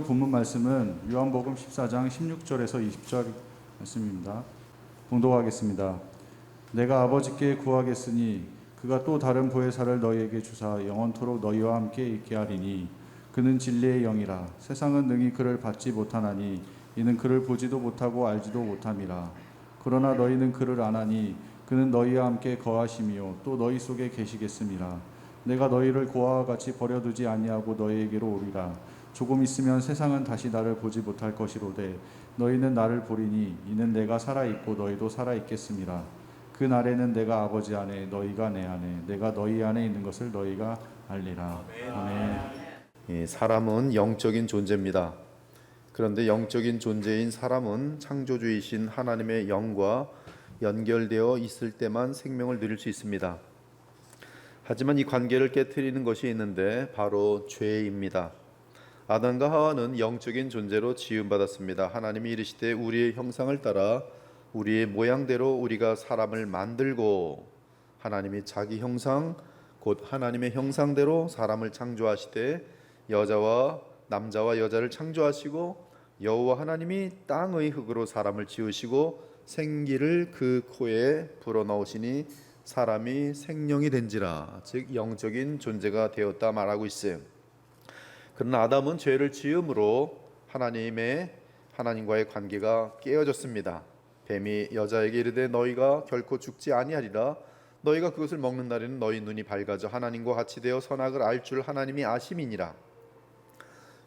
본문 말씀은 요한복음 14장 16절에서 20절 말씀입니다. 봉독하겠습니다. 내가 아버지께 구하겠으니 그가 또 다른 보혜사를 너희에게 주사 영원토록 너희와 함께 있게 하리니 그는 진리의 영이라. 세상은 능히 그를 받지 못하나니 이는 그를 보지도 못하고 알지도 못함이라. 그러나 너희는 그를 아나니 그는 너희와 함께 거하심이요 또 너희 속에 계시겠음이라. 내가 너희를 고아와 같이 버려두지 아니하고 너희에게로 오리라. 조금 있으면 세상은 다시 나를 보지 못할 것이로되 너희는 나를 보리니 이는 내가 살아있고 너희도 살아있겠음이라. 그 날에는 내가 아버지 안에 너희가 내 안에 내가 너희 안에 있는 것을 너희가 알리라. 아멘. 사람은 영적인 존재입니다. 그런데 영적인 존재인 사람은 창조주이신 하나님의 영과 연결되어 있을 때만 생명을 누릴 수 있습니다. 하지만 이 관계를 깨트리는 것이 있는데 바로 죄입니다. 아담과 하와는 영적인 존재로 지음받았습니다. 하나님이 이르시되 우리의 형상을 따라 우리의 모양대로 우리가 사람을 만들고, 하나님이 자기 형상 곧 하나님의 형상대로 사람을 창조하시되 여자와 남자와 여자를 창조하시고 여호와 하나님이 땅의 흙으로 사람을 지으시고 생기를 그 코에 불어넣으시니 사람이 생명이 된지라. 즉 영적인 존재가 되었다 말하고 있어요. 그러나 아담은 죄를 지음으로 하나님과의 관계가 깨어졌습니다. 뱀이 여자에게 이르되 너희가 결코 죽지 아니하리라. 너희가 그것을 먹는 날에는 너희 눈이 밝아져 하나님과 같이 되어 선악을 알 줄 하나님이 아심이니라.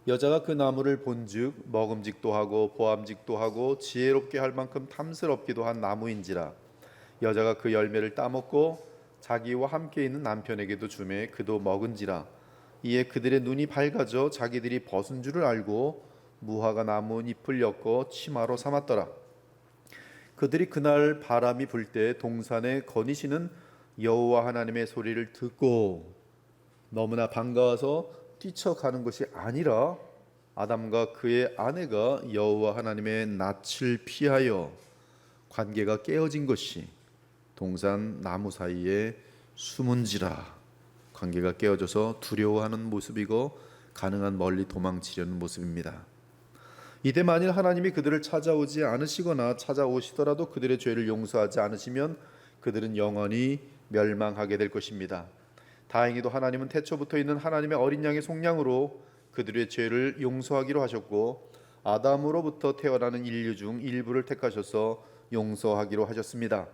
여자가 그 나무를 본즉 먹음직도 하고 보암직도 하고 지혜롭게 할 만큼 탐스럽기도 한 나무인지라. 여자가 그 열매를 따먹고 자기와 함께 있는 남편에게도 주매 그도 먹은지라. 이에 그들의 눈이 밝아져 자기들이 벗은 줄을 알고 무화과 나무 잎을 엮어 치마로 삼았더라. 그들이 그날 바람이 불 때 동산에 거니시는 여호와 하나님의 소리를 듣고 너무나 반가워서 뛰쳐가는 것이 아니라 아담과 그의 아내가 여호와 하나님의 낯을 피하여 관계가 깨어진 것이 동산 나무 사이에 숨은지라. 관계가 깨어져서 두려워하는 모습이고 가능한 멀리 도망치려는 모습입니다. 이때 만일 하나님이 그들을 찾아오지 않으시거나 찾아오시더라도 그들의 죄를 용서하지 않으시면 그들은 영원히 멸망하게 될 것입니다. 다행히도 하나님은 태초부터 있는 하나님의 어린 양의 속량으로 그들의 죄를 용서하기로 하셨고 아담으로부터 태어나는 인류 중 일부를 택하셔서 용서하기로 하셨습니다.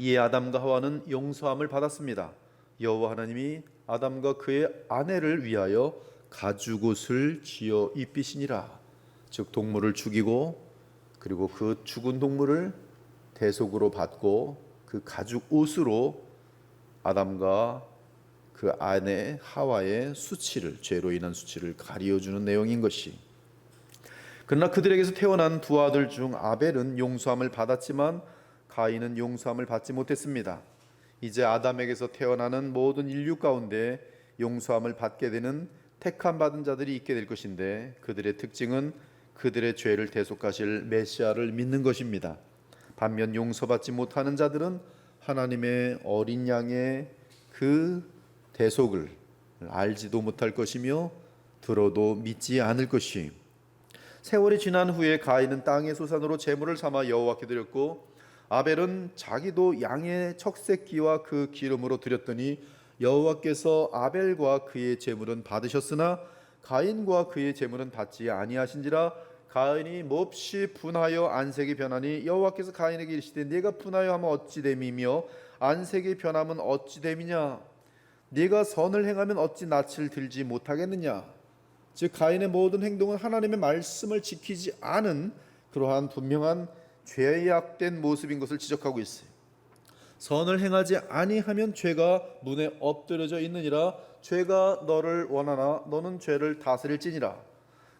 이에 아담과 하와는 용서함을 받았습니다. 여호와 하나님이 아담과 그의 아내를 위하여 가죽옷을 지어 입히시니라. 즉 동물을 죽이고 그리고 그 죽은 동물을 대속으로 받고 그 가죽 옷으로 아담과 그 아내 하와의 수치를, 죄로 인한 수치를 가리워주는 내용인 것이. 그러나 그들에게서 태어난 두 아들 중 아벨은 용서함을 받았지만 가인은 용서함을 받지 못했습니다. 이제 아담에게서 태어나는 모든 인류 가운데 용서함을 받게 되는 택함 받은 자들이 있게 될 것인데 그들의 특징은 그들의 죄를 대속하실 메시아를 믿는 것입니다. 반면 용서받지 못하는 자들은 하나님의 어린 양의 그 대속을 알지도 못할 것이며 들어도 믿지 않을 것이. 세월이 지난 후에 가인은 땅의 소산으로 제물을 삼아 여호와께 드렸고 아벨은 자기도 양의 척새끼와 그 기름으로 드렸더니 여호와께서 아벨과 그의 제물은 받으셨으나 가인과 그의 제물은 받지 아니하신지라. 가인이 몹시 분하여 안색이 변하니 여호와께서 가인에게 이르시되 네가 분하여 하면 어찌 됨이며 안색이 변하면 어찌 됨이냐. 네가 선을 행하면 어찌 낯을 들지 못하겠느냐. 즉 가인의 모든 행동은 하나님의 말씀을 지키지 않은 그러한 분명한 죄악된 모습인 것을 지적하고 있어요. 선을 행하지 아니하면 죄가 문에 엎드려져 있느니라. 죄가 너를 원하나 너는 죄를 다스릴지니라.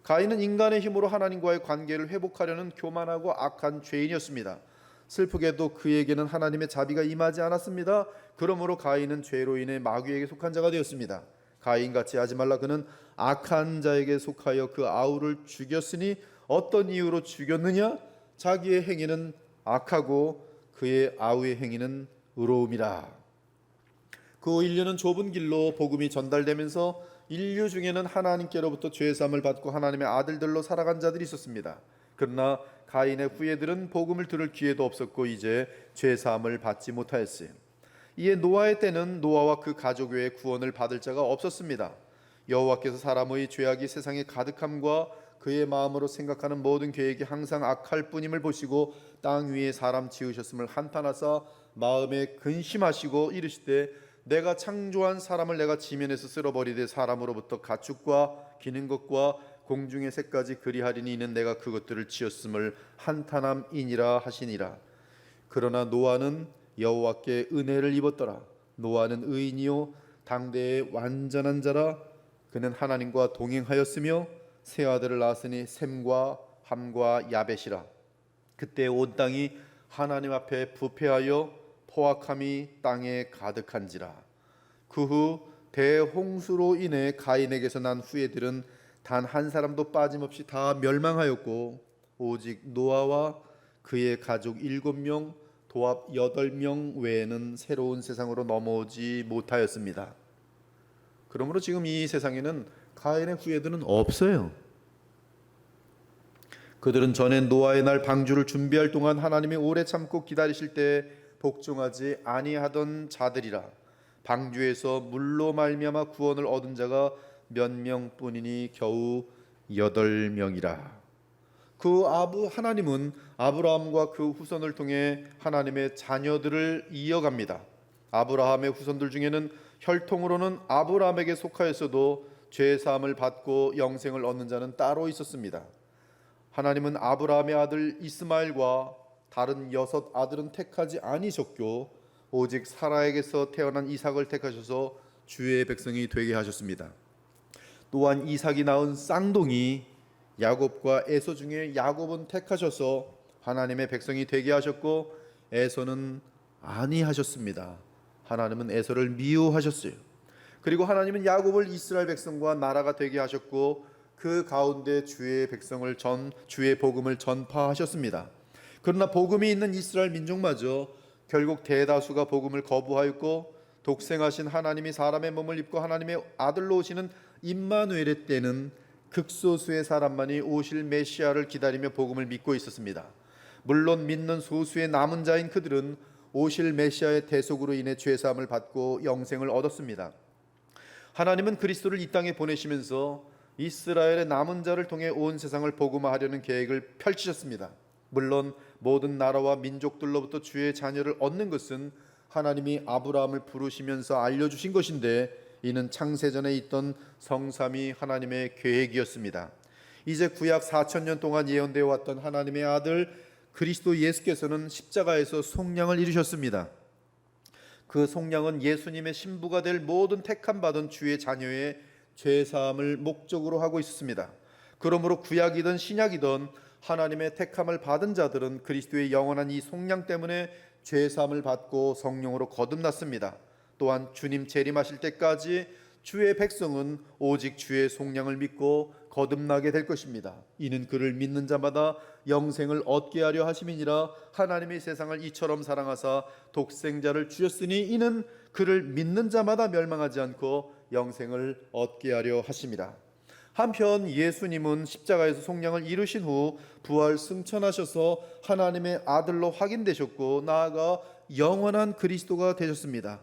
가인은 인간의 힘으로 하나님과의 관계를 회복하려는 교만하고 악한 죄인이었습니다. 슬프게도 그에게는 하나님의 자비가 임하지 않았습니다. 그러므로 가인은 죄로 인해 마귀에게 속한 자가 되었습니다. 가인같이 하지 말라. 그는 악한 자에게 속하여 그 아우를 죽였으니 어떤 이유로 죽였느냐? 자기의 행위는 악하고 그의 아우의 행위는 의로움이라. 그 인류는 좁은 길로 복음이 전달되면서 인류 중에는 하나님께로부터 죄사함을 받고 하나님의 아들들로 살아간 자들이 있었습니다. 그러나 가인의 후예들은 복음을 들을 기회도 없었고 이제 죄사함을 받지 못하였어요. 이에 노아의 때는 노아와 그 가족 외에 구원을 받을 자가 없었습니다. 여호와께서 사람의 죄악이 세상에 가득함과 그의 마음으로 생각하는 모든 계획이 항상 악할 뿐임을 보시고 땅 위에 사람 지으셨음을 한탄하사 마음에 근심하시고 이르시되 내가 창조한 사람을 내가 지면에서 쓸어버리되 사람으로부터 가축과 기는 것과 공중의 새까지 그리하리니 이는 내가 그것들을 지었음을 한탄함이니라 하시니라. 그러나 노아는 여호와께 은혜를 입었더라. 노아는 의인이요 당대의 완전한 자라. 그는 하나님과 동행하였으며 세 아들을 낳았으니 셈과 함과 야벳이라. 그때 온 땅이 하나님 앞에 부패하여 포악함이 땅에 가득한지라. 그 후 대홍수로 인해 가인에게서 난 후예들은 단 한 사람도 빠짐없이 다 멸망하였고 오직 노아와 그의 가족 7명 도합 8명 외에는 새로운 세상으로 넘어오지 못하였습니다. 그러므로 지금 이 세상에는 가인의 후예들은 없어요. 그들은 전에 노아의 날 방주를 준비할 동안 하나님이 오래 참고 기다리실 때 복종하지 아니하던 자들이라. 방주에서 물로 말미암아 구원을 얻은 자가 몇 명뿐이니 겨우 8명이라. 하나님은 아브라함과 그 후손을 통해 하나님의 자녀들을 이어갑니다. 아브라함의 후손들 중에는 혈통으로는 아브라함에게 속하였어도 죄 사함을 받고 영생을 얻는 자는 따로 있었습니다. 하나님은 아브라함의 아들 이스마엘과 다른 6 아들은 택하지 아니셨고 오직 사라에게서 태어난 이삭을 택하셔서 주의 백성이 되게 하셨습니다. 또한 이삭이 낳은 쌍둥이 야곱과 에서 중에 야곱은 택하셔서 하나님의 백성이 되게 하셨고 에서는 아니하셨습니다. 하나님은 에서를 미워하셨어요. 그리고 하나님은 야곱을 이스라엘 백성과 나라가 되게 하셨고 그 가운데 주의 복음을 전파하셨습니다. 그러나 복음이 있는 이스라엘 민족마저 결국 대다수가 복음을 거부하였고 독생하신 하나님이 사람의 몸을 입고 하나님의 아들로 오시는 임마누엘의 때는 극소수의 사람만이 오실 메시아를 기다리며 복음을 믿고 있었습니다. 물론 믿는 소수의 남은 자인 그들은 오실 메시아의 대속으로 인해 죄사함을 받고 영생을 얻었습니다. 하나님은 그리스도를 이 땅에 보내시면서 이스라엘의 남은 자를 통해 온 세상을 복음화하려는 계획을 펼치셨습니다. 물론 모든 나라와 민족들로부터 주의 자녀를 얻는 것은 하나님이 아브라함을 부르시면서 알려주신 것인데 이는 창세전에 있던 성삼위 하나님의 계획이었습니다. 이제 구약 4000년 동안 예언되어 왔던 하나님의 아들 그리스도 예수께서는 십자가에서 속량을 이루셨습니다. 그 속량은 예수님의 신부가 될 모든 택함 받은 주의 자녀의 죄사함을 목적으로 하고 있었습니다. 그러므로 구약이든 신약이든 하나님의 택함을 받은 자들은 그리스도의 영원한 이 속량 때문에 죄사함을 받고 성령으로 거듭났습니다. 또한 주님 재림하실 때까지 주의 백성은 오직 주의 속량을 믿고 거듭나게 될 것입니다. 이는 그를 믿는 자마다 영생을 얻게 하려 하심이니라. 하나님이 세상을 이처럼 사랑하사 독생자를 주셨으니 이는 그를 믿는 자마다 멸망하지 않고 영생을 얻게 하려 하심이라. 한편 예수님은 십자가에서 속량을 이루신 후 부활 승천하셔서 하나님의 아들로 확인되셨고 나아가 영원한 그리스도가 되셨습니다.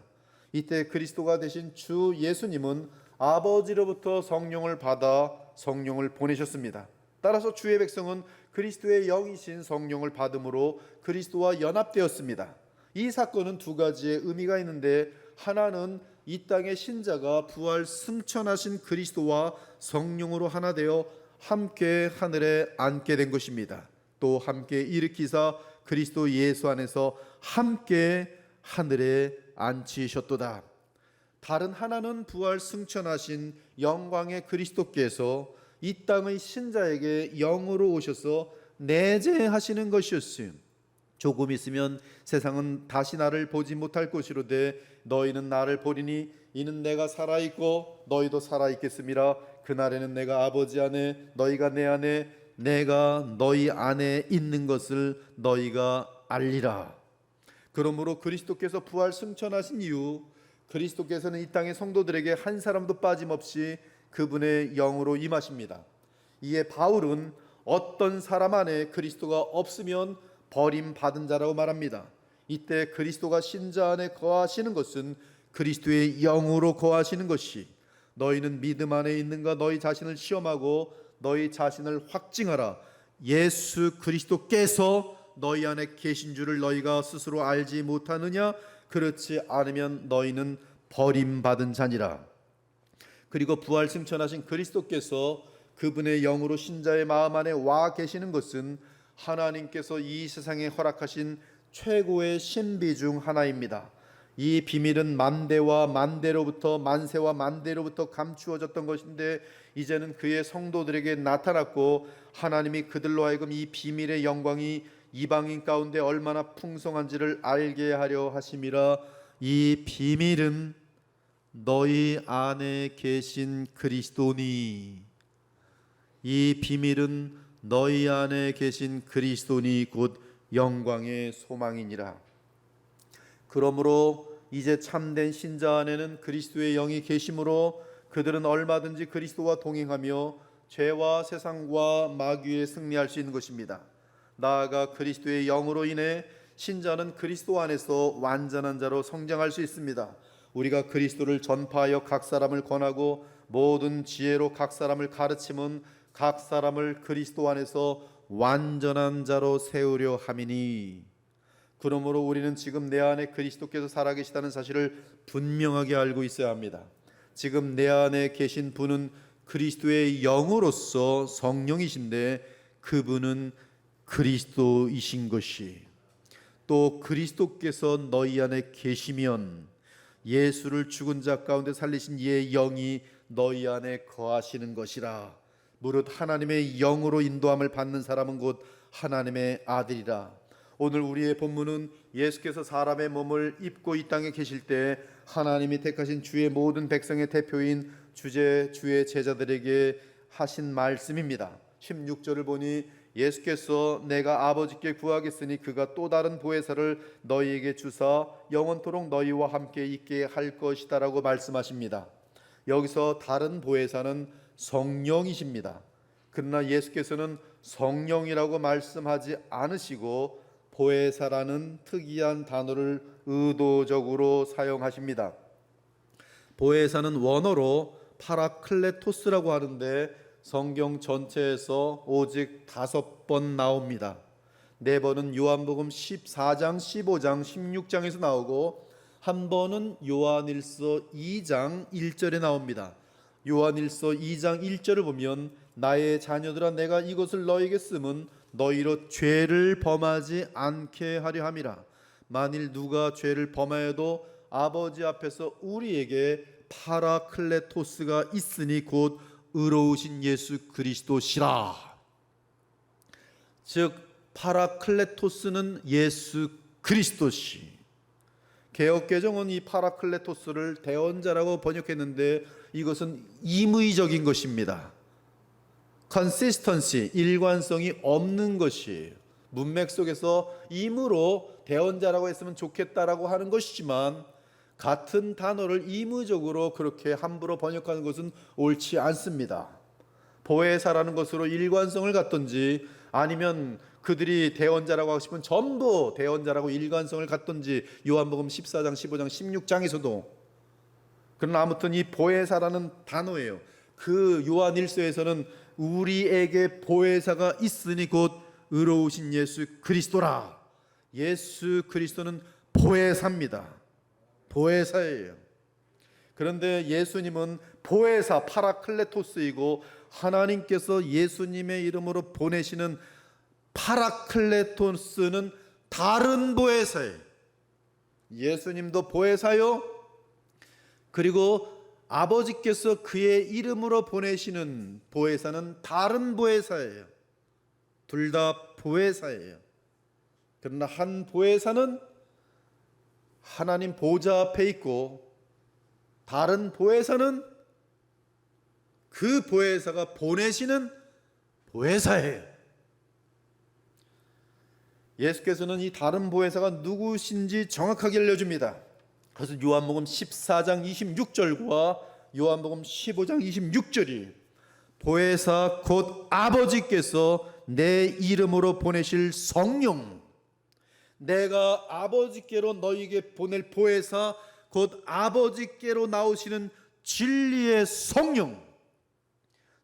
이때 그리스도가 되신 주 예수님은 아버지로부터 성령을 받아 성령을 보내셨습니다. 따라서 주의 백성은 그리스도의 영이신 성령을 받음으로 그리스도와 연합되었습니다. 이 사건은 2가지의 의미가 있는데 하나는 이 땅의 신자가 부활 승천하신 그리스도와 성령으로 하나 되어 함께 하늘에 앉게 된 것입니다. 또 함께 일으키사 그리스도 예수 안에서 함께 하늘에 앉히셨도다. 다른 하나는 부활 승천하신 영광의 그리스도께서 이 땅의 신자에게 영으로 오셔서 내재하시는 것이었음. 조금 있으면 세상은 다시 나를 보지 못할 것이로되 너희는 나를 보리니 이는 내가 살아있고 너희도 살아있겠음이라. 그날에는 내가 아버지 안에 너희가 내 안에 내가 너희 안에 있는 것을 너희가 알리라. 그러므로 그리스도께서 부활 승천하신 이후 그리스도께서는 이 땅의 성도들에게 한 사람도 빠짐없이 그분의 영으로 임하십니다. 이에 바울은 어떤 사람 안에 그리스도가 없으면 버림받은 자라고 말합니다. 이때 그리스도가 신자 안에 거하시는 것은 그리스도의 영으로 거하시는 것이, 너희는 믿음 안에 있는가 너희 자신을 시험하고 너희 자신을 확증하라. 예수 그리스도께서 너희 안에 계신 줄을 너희가 스스로 알지 못하느냐? 그렇지 않으면 너희는 버림받은 자니라. 그리고 부활 승천하신 그리스도께서 그분의 영으로 신자의 마음 안에 와 계시는 것은 하나님께서 이 세상에 허락하신 최고의 신비 중 하나입니다. 이 비밀은 만대와 만대로부터, 만세와 만대로부터 감추어졌던 것인데 이제는 그의 성도들에게 나타났고, 하나님이 그들로 하여금 이 비밀의 영광이 이방인 가운데 얼마나 풍성한지를 알게 하려 하심이라. 이 비밀은 너희 안에 계신 그리스도니, 이 비밀은 너희 안에 계신 그리스도니 곧 영광의 소망이니라. 그러므로 이제 참된 신자 안에는 그리스도의 영이 계심으로 그들은 얼마든지 그리스도와 동행하며 죄와 세상과 마귀에 승리할 수 있는 것입니다. 나아가 그리스도의 영으로 인해 신자는 그리스도 안에서 완전한 자로 성장할 수 있습니다. 우리가 그리스도를 전파하여 각 사람을 권하고 모든 지혜로 각 사람을 가르치면 각 사람을 그리스도 안에서 완전한 자로 세우려 함이니, 그러므로 우리는 지금 내 안에 그리스도께서 살아계시다는 사실을 분명하게 알고 있어야 합니다. 지금 내 안에 계신 분은 그리스도의 영으로서 성령이신데 그분은 그리스도이신 것이, 또 그리스도께서 너희 안에 계시면 예수를 죽은 자 가운데 살리신 이의 영이 너희 안에 거하시는 것이라. 무릇 하나님의 영으로 인도함을 받는 사람은 곧 하나님의 아들이라. 오늘 우리의 본문은 예수께서 사람의 몸을 입고 이 땅에 계실 때 하나님이 택하신 주의 모든 백성의 대표인 주의 제자들에게 하신 말씀입니다. 16절을 보니 예수께서 내가 아버지께 구하겠으니 그가 또 다른 보혜사를 너희에게 주사 영원토록 너희와 함께 있게 할 것이다 라고 말씀하십니다. 여기서 다른 보혜사는 성령이십니다. 그러나 예수께서는 성령이라고 말씀하지 않으시고 보혜사라는 특이한 단어를 의도적으로 사용하십니다. 보혜사는 원어로 파라클레토스라고 하는데 성경 전체에서 오직 5번 나옵니다. 4번은 요한복음 14장, 15장, 16장에서 나오고 한 번은 요한일서 2장 1절에 나옵니다. 요한일서 2장 1절을 보면 나의 자녀들아 내가 이것을 너희에게 쓰면 너희로 죄를 범하지 않게 하려 함이라. 만일 누가 죄를 범하여도 아버지 앞에서 우리에게 파라클레토스가 있으니 곧 의로우신 예수 그리스도시라. 즉 파라클레토스는 예수 그리스도시. 개역개정은 이 파라클레토스를 대언자라고 번역했는데 이것은 임의적인 것입니다. consistency, 일관성이 없는 것이에요. 문맥 속에서 임으로 대언자라고 했으면 좋겠다라고 하는 것이지만 같은 단어를 임의적으로 그렇게 함부로 번역하는 것은 옳지 않습니다. 보혜사라는 것으로 일관성을 갖든지 아니면 그들이 대언자라고 하고 싶으면 전부 대언자라고 일관성을 갖든지 요한복음 14장, 15장, 16장에서도. 그러나 아무튼 이 보혜사라는 단어예요. 그 요한일서에서는 우리에게 보혜사가 있으니 곧 의로우신 예수 그리스도라. 예수 그리스도는 보혜사입니다. 보혜사예요. 그런데 예수님은 보혜사 파라클레토스이고 하나님께서 예수님의 이름으로 보내시는 파라클레토스는 다른 보혜사예요. 예수님도 보혜사요. 그리고 아버지께서 그의 이름으로 보내시는 보혜사는 다른 보혜사예요. 둘 다 보혜사예요. 그러나 한 보혜사는 하나님 보좌 앞에 있고 다른 보혜사는 그 보혜사가 보내시는 보혜사예요. 예수께서는 이 다른 보혜사가 누구신지 정확하게 알려줍니다. 그래서 요한복음 14장 26절과 요한복음 15장 26절이 보혜사 곧 아버지께서 내 이름으로 보내실 성령, 내가 아버지께로 너희에게 보낼 보혜사 곧 아버지께로 나오시는 진리의 성령.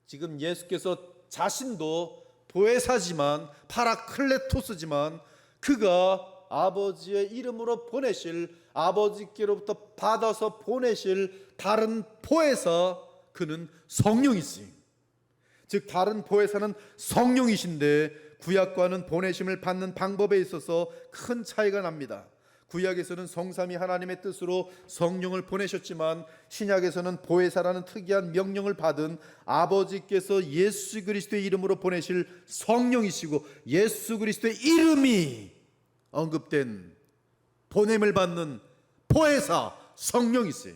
지금 예수께서 자신도 보혜사지만 파라클레토스지만 그가 아버지의 이름으로 보내실, 아버지께로부터 받아서 보내실 다른 보혜사, 그는 성령이지. 즉 다른 보혜사는 성령이신데 구약과는 보내심을 받는 방법에 있어서 큰 차이가 납니다. 구약에서는 성삼위 하나님의 뜻으로 성령을 보내셨지만 신약에서는 보혜사라는 특이한 명령을 받은 아버지께서 예수 그리스도의 이름으로 보내실 성령이시고 예수 그리스도의 이름이 언급된 보냄을 받는 보혜사 성령이세요.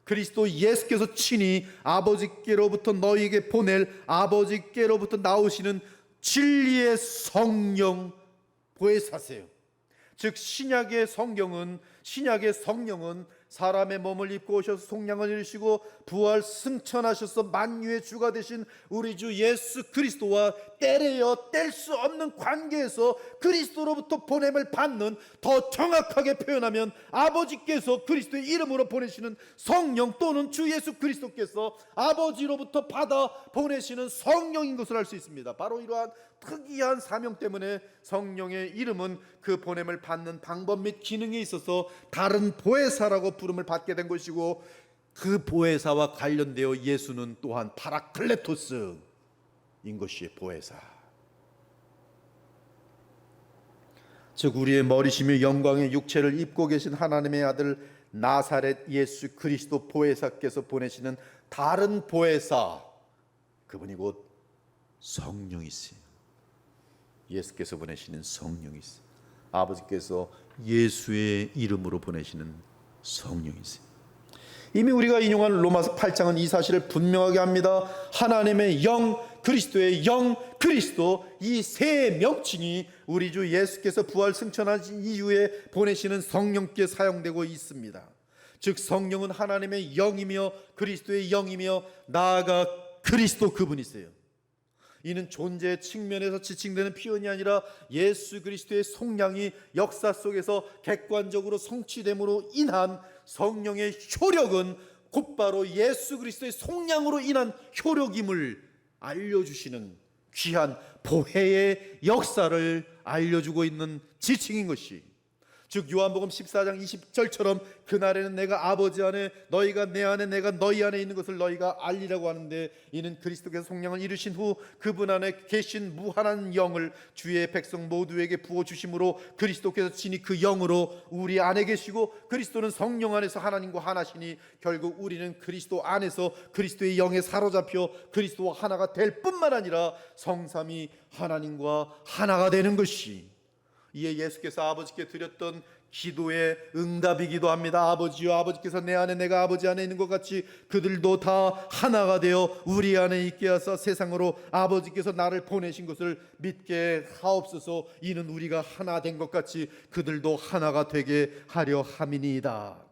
그리스도 예수께서 친히 아버지께로부터 너희에게 보낼, 아버지께로부터 나오시는 진리의 성령 보혜사세요. 즉 신약의 성령은 사람의 몸을 입고 오셔서 속량을 이루시고 부활 승천하셔서 만유의 주가 되신 우리 주 예수 그리스도와 떼려 뗄 수 없는 관계에서 그리스도로부터 보냄을 받는, 더 정확하게 표현하면 아버지께서 그리스도의 이름으로 보내시는 성령 또는 주 예수 그리스도께서 아버지로부터 받아 보내시는 성령인 것을 알 수 있습니다. 바로 이러한 특이한 사명 때문에 성령의 이름은 그 보냄을 받는 방법 및 기능에 있어서 다른 보혜사라고 부름을 받게 된 것이고, 그 보혜사와 관련되어 예수는 또한 파라클레토스인 것이 보혜사. 즉 우리의 머리시며 영광의 육체를 입고 계신 하나님의 아들 나사렛 예수 그리스도 보혜사께서 보내시는 다른 보혜사, 그분이 곧 성령이세요. 예수께서 보내시는 성령이세요. 아버지께서 예수의 이름으로 보내시는 성령이세요. 이미 우리가 인용한 로마서 8장은 이 사실을 분명하게 합니다. 하나님의 영, 그리스도의 영, 그리스도, 이 세 명칭이 우리 주 예수께서 부활 승천하신 이후에 보내시는 성령께 사용되고 있습니다. 즉 성령은 하나님의 영이며 그리스도의 영이며 나아가 그리스도 그분이세요. 이는 존재의 측면에서 지칭되는 표현이 아니라 예수 그리스도의 속량이 역사 속에서 객관적으로 성취됨으로 인한 성령의 효력은 곧바로 예수 그리스도의 속량으로 인한 효력임을 알려주시는 귀한 보혜의 역사를 알려주고 있는 지칭인 것이, 즉 요한복음 14장 20절처럼 그날에는 내가 아버지 안에 너희가 내 안에 내가 너희 안에 있는 것을 너희가 알리라고 하는데, 이는 그리스도께서 속량을 이루신 후 그분 안에 계신 무한한 영을 주의 백성 모두에게 부어주심으로 그리스도께서 친히 그 영으로 우리 안에 계시고, 그리스도는 성령 안에서 하나님과 하나시니 결국 우리는 그리스도 안에서 그리스도의 영에 사로잡혀 그리스도와 하나가 될 뿐만 아니라 성삼위 하나님과 하나가 되는 것이, 이에 예수께서 아버지께 드렸던 기도의 응답이기도 합니다. 아버지여, 아버지께서 내 안에 내가 아버지 안에 있는 것 같이 그들도 다 하나가 되어 우리 안에 있게 하사 세상으로 아버지께서 나를 보내신 것을 믿게 하옵소서. 이는 우리가 하나 된 것 같이 그들도 하나가 되게 하려 함이니이다.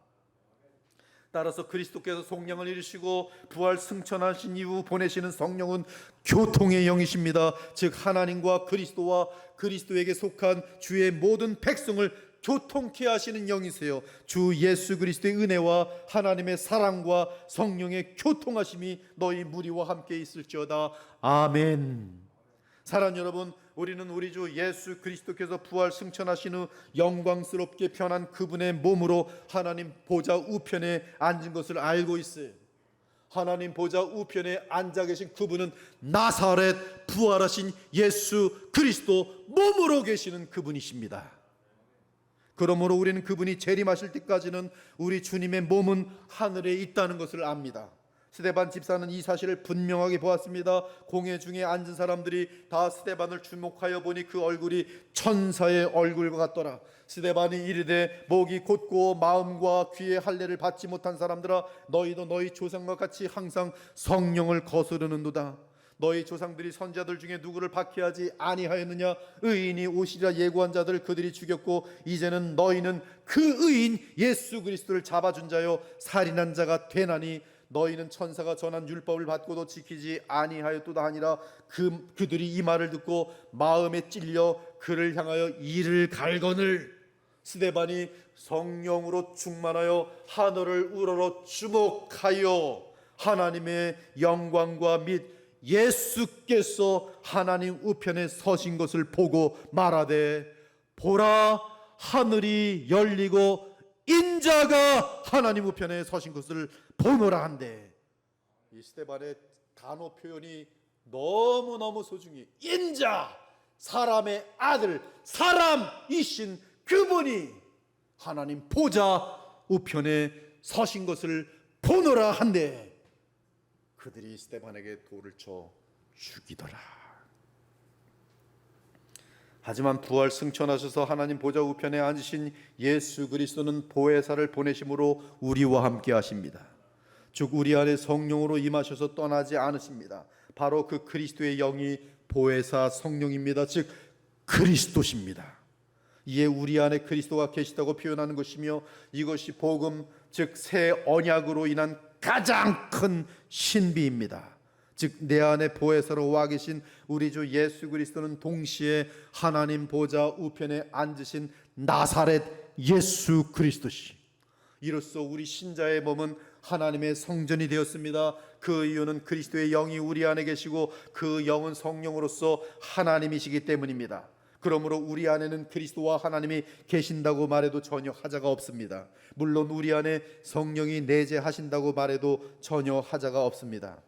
따라서 그리스도께서 속량을 이루시고 부활 승천하신 이후 보내시는 성령은 교통의 영이십니다. 즉 하나님과 그리스도와 그리스도에게 속한 주의 모든 백성을 교통케 하시는 영이세요. 주 예수 그리스도의 은혜와 하나님의 사랑과 성령의 교통하심이 너희 무리와 함께 있을지어다. 아멘. 사랑하는 여러분, 우리는 우리 주 예수 그리스도께서 부활 승천하신 후 영광스럽게 변한 그분의 몸으로 하나님 보좌 우편에 앉은 것을 알고 있어요. 하나님 보좌 우편에 앉아 계신 그분은 나사렛 부활하신 예수 그리스도 몸으로 계시는 그분이십니다. 그러므로 우리는 그분이 재림하실 때까지는 우리 주님의 몸은 하늘에 있다는 것을 압니다. 스데반 집사는 이 사실을 분명하게 보았습니다. 공회 중에 앉은 사람들이 다 스데반을 주목하여 보니 그 얼굴이 천사의 얼굴과 같더라. 스데반이 이르되 목이 곧고 마음과 귀의 할례를 받지 못한 사람들아, 너희도 너희 조상과 같이 항상 성령을 거스르는도다. 너희 조상들이 선자들 중에 누구를 박해하지 아니하였느냐? 의인이 오시리라 예고한 자들 그들이 죽였고, 이제는 너희는 그 의인 예수 그리스도를 잡아준 자요 살인한 자가 되나니 너희는 천사가 전한 율법을 받고도 지키지 아니하였도다 하니라. 그들이 이 말을 듣고 마음에 찔려 그를 향하여 이를 갈거늘. 스데반이 성령으로 충만하여 하늘을 우러러 주목하여 하나님의 영광과 및 예수께서 하나님 우편에 서신 것을 보고 말하되, 보라, 하늘이 열리고 인자가 하나님 우편에 서신 것을 보노라 한대. 이 스데반의 단어 표현이 너무너무 소중히, 인자, 사람의 아들, 사람이신 그분이 하나님 보좌 우편에 서신 것을 보노라 한대. 그들이 스데반에게 돌을 쳐 죽이더라. 하지만 부활 승천하셔서 하나님 보좌 우편에 앉으신 예수 그리스도는 보혜사를 보내심으로 우리와 함께 하십니다. 즉 우리 안에 성령으로 임하셔서 떠나지 않으십니다. 바로 그 그리스도의 영이 보혜사 성령입니다. 즉 그리스도십니다. 이에 우리 안에 그리스도가 계시다고 표현하는 것이며, 이것이 복음, 즉 새 언약으로 인한 가장 큰 신비입니다. 즉 내 안에 보혜사로 와 계신 우리 주 예수 그리스도는 동시에 하나님 보좌 우편에 앉으신 나사렛 예수 그리스도시. 이로써 우리 신자의 몸은 하나님의 성전이 되었습니다. 그 이유는 그리스도의 영이 우리 안에 계시고 그 영은 성령으로서 하나님이시기 때문입니다. 그러므로 우리 안에는 그리스도와 하나님이 계신다고 말해도 전혀 하자가 없습니다. 물론 우리 안에 성령이 내재하신다고 말해도 전혀 하자가 없습니다.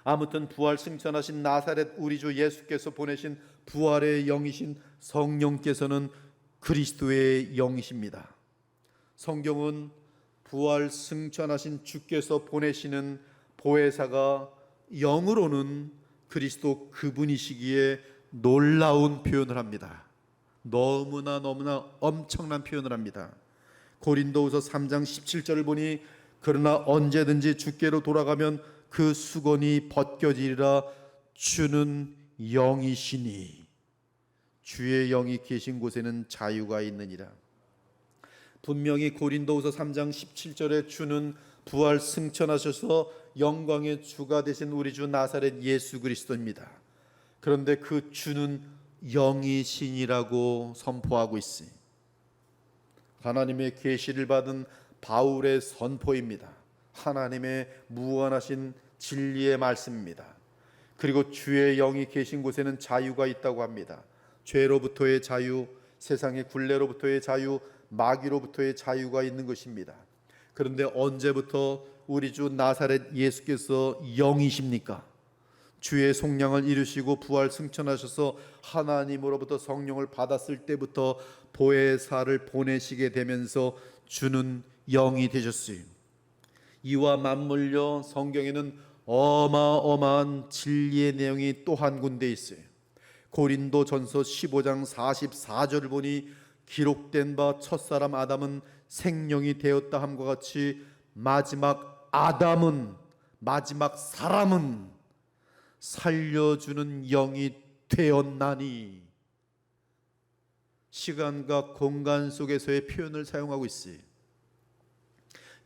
아무튼 부활 승천하신 나사렛 우리 주 예수께서 보내신 부활의 영이신 성령께서는 그리스도의 영이십니다. 성경은 부활 승천하신 주께서 보내시는 보혜사가 영으로는 그리스도 그분이시기에 놀라운 표현을 합니다. 너무나 엄청난 표현을 합니다. 고린도후서 3장 17절을 보니, 그러나 언제든지 주께로 돌아가면 그 수건이 벗겨지리라. 주는 영이시니 주의 영이 계신 곳에는 자유가 있느니라. 분명히 고린도후서 3장 17절에 주는 부활 승천하셔서 영광의 주가 되신 우리 주 나사렛 예수 그리스도입니다. 그런데 그 주는 영이신이라고 선포하고 있어요. 하나님의 계시를 받은 바울의 선포입니다. 하나님의 무한하신 진리의 말씀입니다. 그리고 주의 영이 계신 곳에는 자유가 있다고 합니다. 죄로부터의 자유, 세상의 굴레로부터의 자유, 마귀로부터의 자유가 있는 것입니다. 그런데 언제부터 우리 주 나사렛 예수께서 영이십니까? 주의 속량을 이루시고 부활 승천하셔서 하나님으로부터 성령을 받았을 때부터 보혜사를 보내시게 되면서 주는 영이 되셨어요. 이와 맞물려 성경에는 어마어마한 진리의 내용이 또 한 군데 있어요. 고린도전서 15장 44절을 보니, 기록된 바 첫사람 아담은 생명이 되었다 함과 같이 마지막 아담은, 마지막 사람은 살려주는 영이 되었나니. 시간과 공간 속에서의 표현을 사용하고 있어요.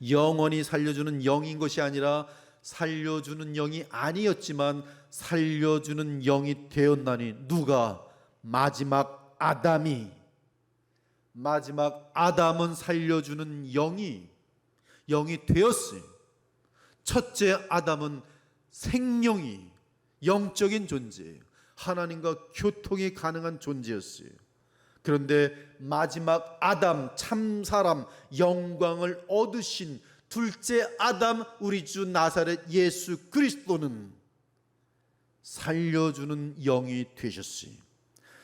영원히 살려주는 영인 것이 아니라 살려주는 영이 아니었지만 살려주는 영이 되었나니. 누가? 마지막 아담이. 마지막 아담은 살려주는 영이 되었어요. 첫째 아담은 생명이, 영적인 존재예요. 하나님과 교통이 가능한 존재였어요. 그런데 마지막 아담, 참사람, 영광을 얻으신 둘째 아담, 우리 주 나사렛 예수 그리스도는 살려주는 영이 되셨어요.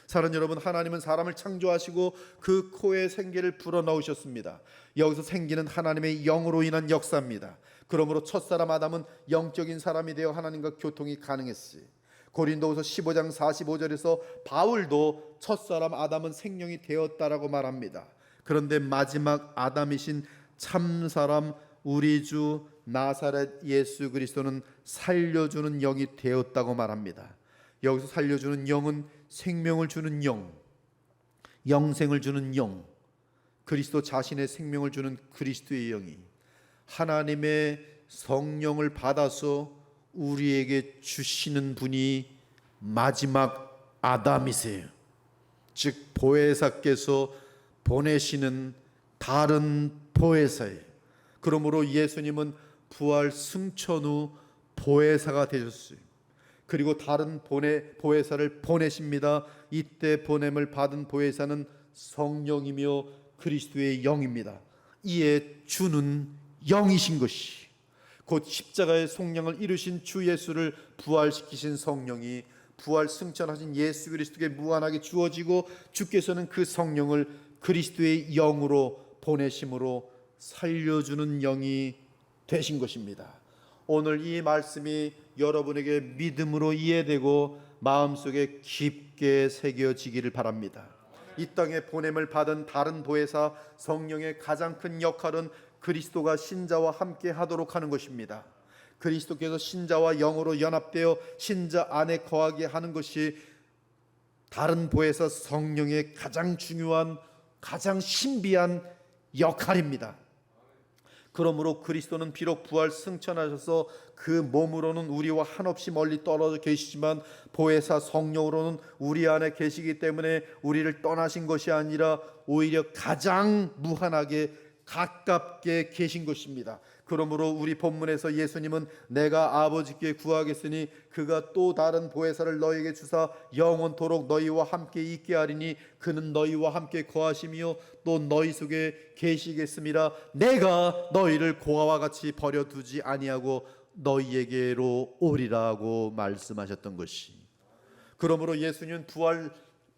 사랑하는 여러분, 하나님은 사람을 창조하시고 그 코에 생기를 불어넣으셨습니다. 여기서 생기는 하나님의 영으로 인한 역사입니다. 그러므로 첫사람 아담은 영적인 사람이 되어 하나님과 교통이 가능했어요. 고린도후서 15장 45절에서 바울도 첫사람 아담은 생명이 되었다라고 말합니다. 그런데 마지막 아담이신 참사람 우리 주 나사렛 예수 그리스도는 살려주는 영이 되었다고 말합니다. 여기서 살려주는 영은 생명을 주는 영, 영생을 주는 영, 그리스도 자신의 생명을 주는 그리스도의 영이, 하나님의 성령을 받아서 우리에게 주시는 분이 마지막 아담이세요. 즉 보혜사께서 보내시는 다른 보혜사예요. 그러므로 예수님은 부활 승천 후 보혜사가 되셨어요. 그리고 다른 보혜사를 보내십니다. 이때 보냄을 받은 보혜사는 성령이며 그리스도의 영입니다. 이에 주는 영이신 것이 곧 십자가의 속량을 이루신 주 예수를 부활시키신 성령이 부활 승천하신 예수 그리스도께 무한하게 주어지고 주께서는 그 성령을 그리스도의 영으로 보내심으로 살려주는 영이 되신 것입니다. 오늘 이 말씀이 여러분에게 믿음으로 이해되고 마음속에 깊게 새겨지기를 바랍니다. 이 땅에 보냄을 받은 다른 보혜사 성령의 가장 큰 역할은 그리스도가 신자와 함께 하도록 하는 것입니다. 그리스도께서 신자와 영으로 연합되어 신자 안에 거하게 하는 것이 다른 보혜사 성령의 가장 중요한 가장 신비한 역할입니다. 그러므로 그리스도는 비록 부활 승천하셔서 그 몸으로는 우리와 한없이 멀리 떨어져 계시지만 보혜사 성령으로는 우리 안에 계시기 때문에 우리를 떠나신 것이 아니라 오히려 가장 무한하게 가깝게 계신 것입니다. 그러므로 우리 본문에서 예수님은 내가 아버지께 구하겠으니 그가 또 다른 보혜사를 너희에게 주사 영원토록 너희와 함께 있게 하리니 그는 너희와 함께 거하시며 또 너희 속에 계시겠습니다. 내가 너희를 고아와 같이 버려두지 아니하고 너희에게로 오리라고 말씀하셨던 것이, 그러므로 예수님은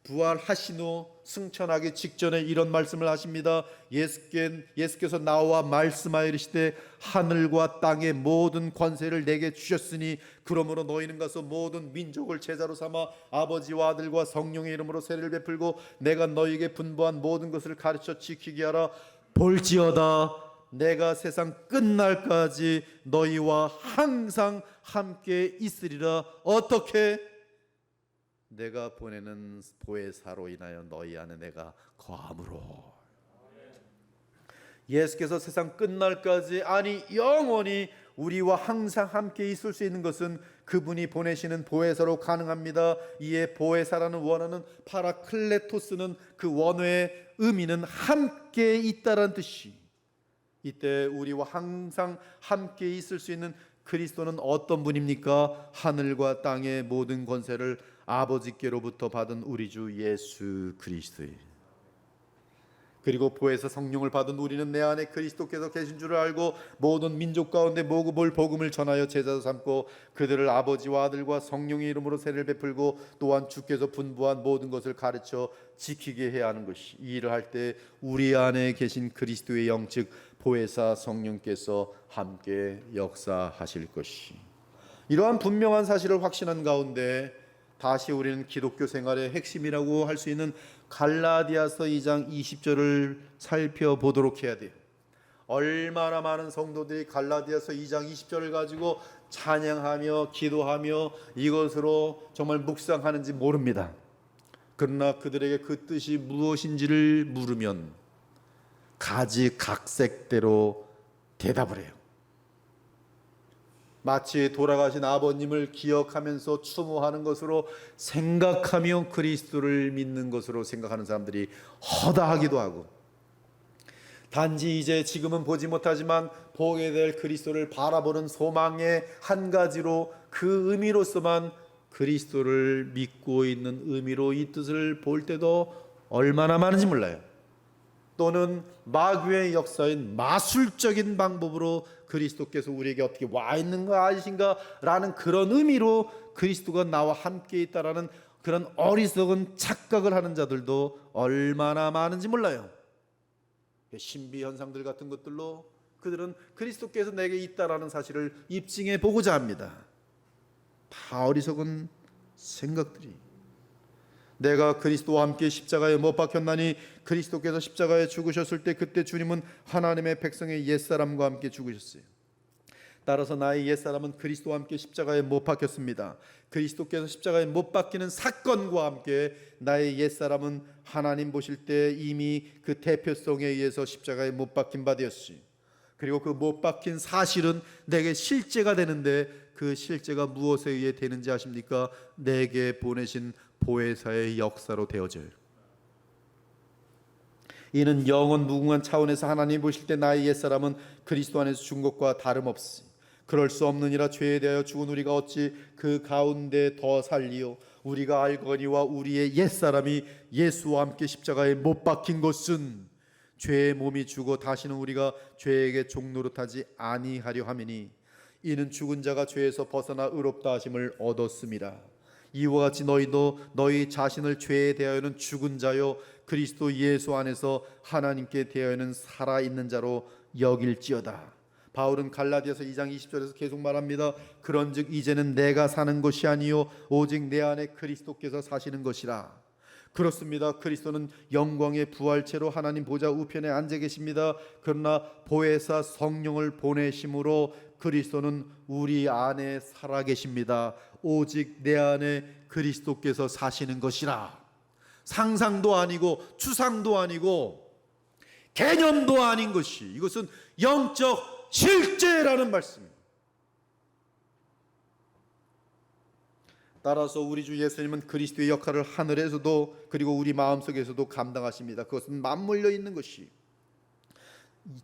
부활하신 후 승천하기 직전에 이런 말씀을 하십니다. 예수께서 나와 말씀하여 이르시되 하늘과 땅의 모든 권세를 내게 주셨으니 그러므로 너희는 가서 모든 민족을 제자로 삼아 아버지와 아들과 성령의 이름으로 세례를 베풀고 내가 너희에게 분부한 모든 것을 가르쳐 지키게 하라. 볼지어다 내가 세상 끝날까지 너희와 항상 함께 있으리라. 어떻게? 내가 보내는 보혜사로 인하여 너희 안에 내가 거함으로. 예수께서 세상 끝날까지, 아니 영원히 우리와 항상 함께 있을 수 있는 것은 그분이 보내시는 보혜사로 가능합니다. 이에 보혜사라는 원어는 파라클레토스는 그 원어의 의미는 함께 있다라는 뜻이, 이때 우리와 항상 함께 있을 수 있는 그리스도는 어떤 분입니까? 하늘과 땅의 모든 권세를 아버지께로부터 받은 우리 주 예수 그리스도예요. 그리고 보혜사 성령을 받은 우리는 내 안에 그리스도께서 계신 줄을 알고 모든 민족 가운데 모국을 복음을 전하여 제자로 삼고 그들을 아버지와 아들과 성령의 이름으로 세례를 베풀고 또한 주께서 분부한 모든 것을 가르쳐 지키게 해야 하는 것이, 이 일을 할 때 우리 안에 계신 그리스도의 영 즉 보혜사 성령께서 함께 역사하실 것이, 이러한 분명한 사실을 확신한 가운데 다시 우리는 기독교 생활의 핵심이라고 할 수 있는 갈라디아서 2장 20절을 살펴보도록 해야 돼요. 얼마나 많은 성도들이 갈라디아서 2장 20절을 가지고 찬양하며 기도하며 이것으로 정말 묵상하는지 모릅니다. 그러나 그들에게 그 뜻이 무엇인지를 물으면 가지각색대로 대답을 해요. 마치 돌아가신 아버님을 기억하면서 추모하는 것으로 생각하며 그리스도를 믿는 것으로 생각하는 사람들이 허다하기도 하고, 단지 이제 지금은 보지 못하지만 보게 될 그리스도를 바라보는 소망의 한 가지로 그 의미로서만 그리스도를 믿고 있는 의미로 이 뜻을 볼 때도 얼마나 많은지 몰라요. 또는 마귀의 역사인 마술적인 방법으로 그리스도께서 우리에게 어떻게 와 있는 거 아니신가 라는 그런 의미로 그리스도가 나와 함께 있다라는 그런 어리석은 착각을 하는 자들도 얼마나 많은지 몰라요. 신비 현상들 같은 것들로 그들은 그리스도께서 내게 있다라는 사실을 입증해 보고자 합니다. 다 어리석은 생각들이. 내가 그리스도와 함께 십자가에 못 박혔나니 그리스도께서 십자가에 죽으셨을 때 그때 주님은 하나님의 백성의 옛사람과 함께 죽으셨어요. 따라서 나의 옛사람은 그리스도와 함께 십자가에 못 박혔습니다. 그리스도께서 십자가에 못 박히는 사건과 함께 나의 옛사람은 하나님 보실 때 이미 그 대표성에 의해서 십자가에 못 박힌 바 되었어요. 그리고 그 못 박힌 사실은 내게 실제가 되는데 그 실제가 무엇에 의해 되는지 아십니까? 내게 보내신 보혜사의 역사로 되어져요. 이는 영원 무궁한 차원에서 하나님 보실 때 나의 옛사람은 그리스도 안에서 죽은 것과 다름없으니 그럴 수 없느니라. 죄에 대하여 죽은 우리가 어찌 그 가운데 더 살리요. 우리가 알거니와 우리의 옛사람이 예수와 함께 십자가에 못 박힌 것은 죄의 몸이 죽어 다시는 우리가 죄에게 종노릇하지 아니하려 함이니 이는 죽은 자가 죄에서 벗어나 의롭다 하심을 얻었음이라. 이와 같이 너희도 너희 자신을 죄에 대하여는 죽은 자요 그리스도 예수 안에서 하나님께 대하여는 살아있는 자로 여길지어다. 바울은 갈라디아서 2장 20절에서 계속 말합니다. 그런즉 이제는 내가 사는 것이 아니요 오직 내 안에 그리스도께서 사시는 것이라. 그렇습니다. 그리스도는 영광의 부활체로 하나님 보좌 우편에 앉아 계십니다. 그러나 보혜사 성령을 보내심으로 그리스도는 우리 안에 살아 계십니다. 오직 내 안에 그리스도께서 사시는 것이라. 상상도 아니고 추상도 아니고 개념도 아닌 것이, 이것은 영적 실제라는 말씀입니다. 따라서 우리 주 예수님은 그리스도의 역할을 하늘에서도 그리고 우리 마음속에서도 감당하십니다. 그것은 맞물려 있는 것이,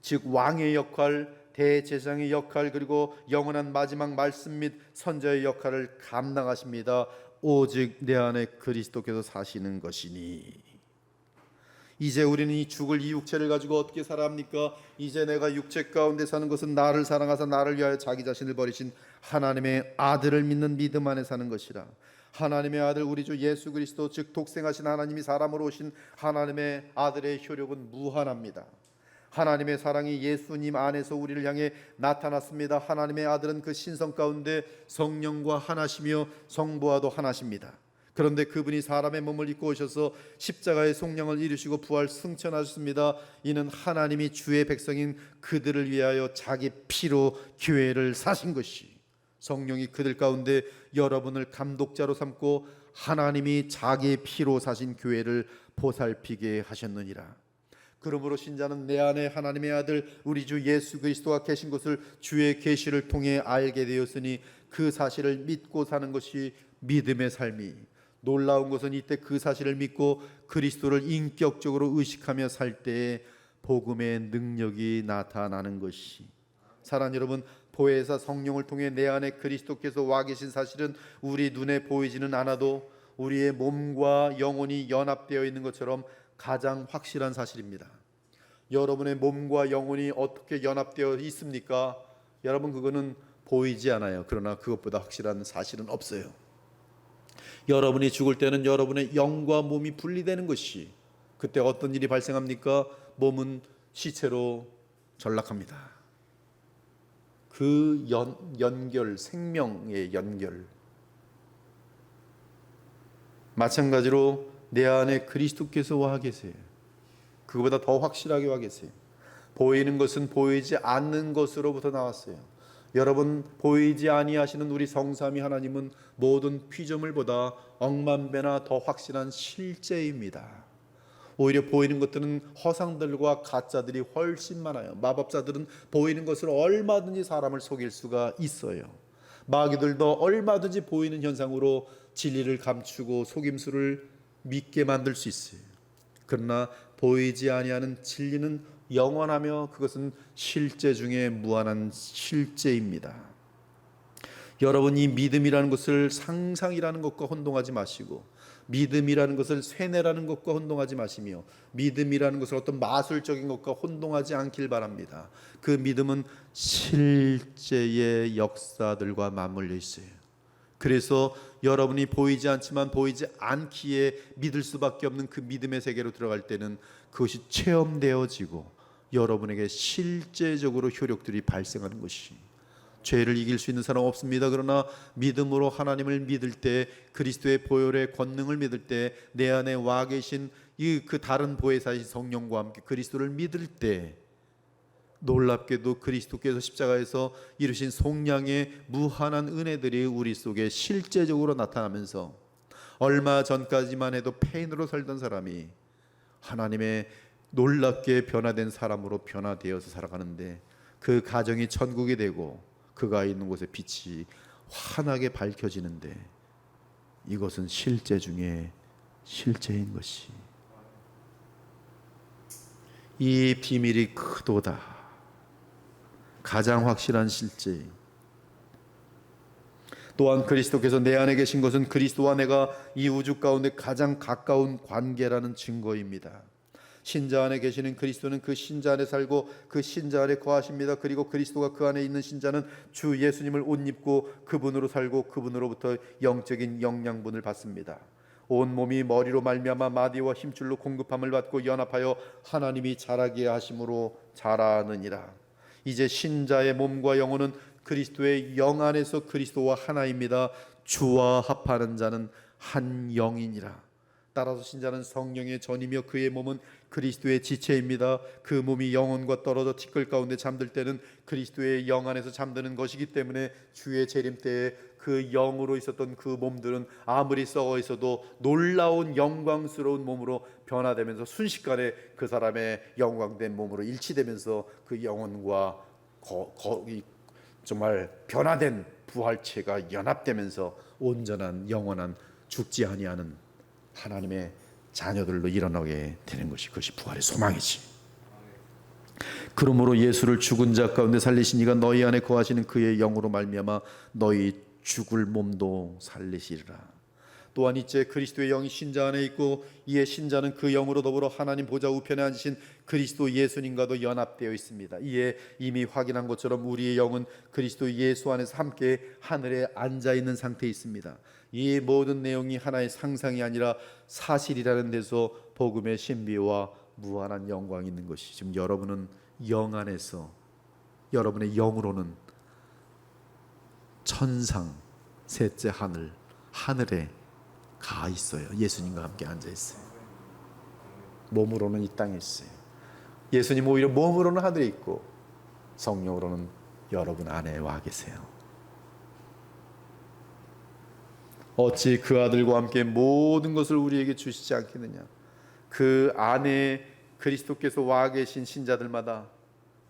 즉 왕의 역할, 대제사장의 역할, 그리고 영원한 마지막 말씀 및 선자의 역할을 감당하십니다. 오직 내 안에 그리스도께서 사시는 것이니. 이제 우리는 이 죽을 이 육체를 가지고 어떻게 살아합니까? 이제 내가 육체 가운데 사는 것은 나를 사랑하사 나를 위하여 자기 자신을 버리신 하나님의 아들을 믿는 믿음 안에 사는 것이라. 하나님의 아들 우리 주 예수 그리스도, 즉 독생하신 하나님이 사람으로 오신 하나님의 아들의 효력은 무한합니다. 하나님의 사랑이 예수님 안에서 우리를 향해 나타났습니다. 하나님의 아들은 그 신성 가운데 성령과 하나시며 성부와도 하나십니다. 그런데 그분이 사람의 몸을 입고 오셔서 십자가의 속량을 이루시고 부활 승천하셨습니다. 이는 하나님이 주의 백성인 그들을 위하여 자기 피로 교회를 사신 것이, 성령이 그들 가운데 여러분을 감독자로 삼고 하나님이 자기 피로 사신 교회를 보살피게 하셨느니라. 그러므로 신자는 내 안에 하나님의 아들 우리 주 예수 그리스도가 계신 것을 주의 계시를 통해 알게 되었으니 그 사실을 믿고 사는 것이 믿음의 삶이, 놀라운 것은 이때 그 사실을 믿고 그리스도를 인격적으로 의식하며 살 때에 복음의 능력이 나타나는 것이. 사랑하는 여러분, 보혜사 성령을 통해 내 안에 그리스도께서 와 계신 사실은 우리 눈에 보이지는 않아도 우리의 몸과 영혼이 연합되어 있는 것처럼 가장 확실한 사실입니다. 여러분의 몸과 영혼이 어떻게 연합되어 있습니까? 여러분, 그거는 보이지 않아요. 그러나 그것보다 확실한 사실은 없어요. 여러분이 죽을 때는 여러분의 영과 몸이 분리되는 것이, 그때 어떤 일이 발생합니까? 몸은 시체로 전락합니다. 그 연결, 생명의 연결. 마찬가지로 내 안에 그리스도께서 와 계세요. 그거보다 더 확실하게 와 계세요. 보이는 것은 보이지 않는 것으로부터 나왔어요. 여러분, 보이지 아니하시는 우리 성삼위 하나님은 모든 피조물보다 억만 배나 더 확실한 실제입니다. 오히려 보이는 것들은 허상들과 가짜들이 훨씬 많아요. 마법사들은 보이는 것으로 얼마든지 사람을 속일 수가 있어요. 마귀들도 얼마든지 보이는 현상으로 진리를 감추고 속임수를 믿게 만들 수 있어요. 그러나 보이지 아니하는 진리는 영원하며 그것은 실제 중에 무한한 실제입니다. 여러분, 이 믿음이라는 것을 상상이라는 것과 혼동하지 마시고, 믿음이라는 것을 쇠뇌라는 것과 혼동하지 마시며, 믿음이라는 것을 어떤 마술적인 것과 혼동하지 않길 바랍니다. 그 믿음은 실제의 역사들과 맞물려 있어요. 그래서 여러분이 보이지 않지만 보이지 않기에 믿을 수밖에 없는 그 믿음의 세계로 들어갈 때는 그것이 체험되어지고 여러분에게 실제적으로 효력들이 발생하는 것이, 죄를 이길 수 있는 사람 없습니다. 그러나 믿음으로 하나님을 믿을 때, 그리스도의 보혈의 권능을 믿을 때, 내 안에 와 계신 그 다른 보혜사이신 성령과 함께 그리스도를 믿을 때, 놀랍게도 그리스도께서 십자가에서 이루신 속량의 무한한 은혜들이 우리 속에 실제적으로 나타나면서 얼마 전까지만 해도 폐인으로 살던 사람이 하나님의 놀랍게 변화된 사람으로 변화되어서 살아가는데, 그 가정이 천국이 되고 그가 있는 곳에 빛이 환하게 밝혀지는데 이것은 실제 중에 실제인 것이 이 비밀이 크도다. 가장 확실한 실제. 또한 그리스도께서 내 안에 계신 것은 그리스도와 내가 이 우주 가운데 가장 가까운 관계라는 증거입니다. 신자 안에 계시는 그리스도는 그 신자 안에 살고 그 신자 안에 거하십니다. 그리고 그리스도가 그 안에 있는 신자는 주 예수님을 옷 입고 그분으로 살고 그분으로부터 영적인 영양분을 받습니다. 온 몸이 머리로 말미암아 마디와 힘줄로 공급함을 받고 연합하여 하나님이 자라게 하심으로 자라느니라. 이제 신자의 몸과 영혼은 그리스도의 영 안에서 그리스도와 하나입니다. 주와 합하는 자는 한 영이니라. 따라서 신자는 성령의 전이며 그의 몸은 그리스도의 지체입니다. 그 몸이 영혼과 떨어져 티끌 가운데 잠들 때는 그리스도의 영 안에서 잠드는 것이기 때문에 주의 재림 때에 그 영으로 있었던 그 몸들은 아무리 썩어 있어도 놀라운 영광스러운 몸으로 변화되면서 순식간에 그 사람의 영광된 몸으로 일치되면서 그 영혼과 정말 변화된 부활체가 연합되면서 온전한 영원한 죽지 아니하는 하나님의 자녀들로 일어나게 되는 것이 그것이 부활의 소망이지. 그러므로 예수를 죽은 자 가운데 살리신 이가 너희 안에 거하시는 그의 영으로 말미암아 너희 죽을 몸도 살리시리라. 또한 이제 그리스도의 영이 신자 안에 있고 이에 신자는 그 영으로 더불어 하나님 보좌 우편에 앉으신 그리스도 예수님과도 연합되어 있습니다. 이에 이미 확인한 것처럼 우리의 영은 그리스도 예수 안에서 함께 하늘에 앉아 있는 상태에 있습니다. 이 모든 내용이 하나의 상상이 아니라 사실이라는 데서 복음의 신비와 무한한 영광이 있는 것이 지금 여러분은 영 안에서 여러분의 영으로는 천상 셋째 하늘에 가 있어요. 예수님과 함께 앉아 있어요. 몸으로는 이 땅에 있어요. 예수님 오히려 몸으로는 하늘에 있고 성령으로는 여러분 안에 와 계세요. 어찌 그 아들과 함께 모든 것을 우리에게 주시지 않겠느냐. 그 안에 그리스도께서 와 계신 신자들마다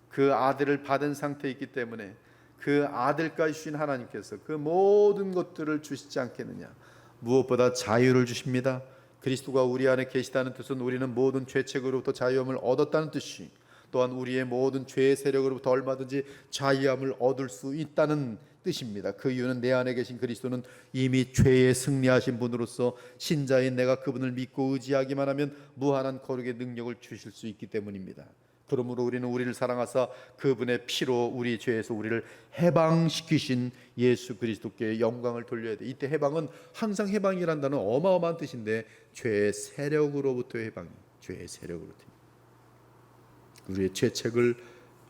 그 아들을 받은 상태에 있기 때문에 그 아들까지 주신 하나님께서 그 모든 것들을 주시지 않겠느냐. 무엇보다 자유를 주십니다. 그리스도가 우리 안에 계시다는 뜻은 우리는 모든 죄책으로부터 자유함을 얻었다는 뜻이, 또한 우리의 모든 죄의 세력으로부터 얼마든지 자유함을 얻을 수 있다는 뜻입니다. 그 이유는 내 안에 계신 그리스도는 이미 죄에 승리하신 분으로서 신자인 내가 그분을 믿고 의지하기만 하면 무한한 거룩의 능력을 주실 수 있기 때문입니다. 그러므로 우리는 우리를 사랑하사 그분의 피로 우리 죄에서 우리를 해방시키신 예수 그리스도께 영광을 돌려야 돼. 이때 해방은 항상 해방이란 단어는 어마어마한 뜻인데 죄의 세력으로부터의 해방이, 죄의 세력으로부터. 우리의 죄책을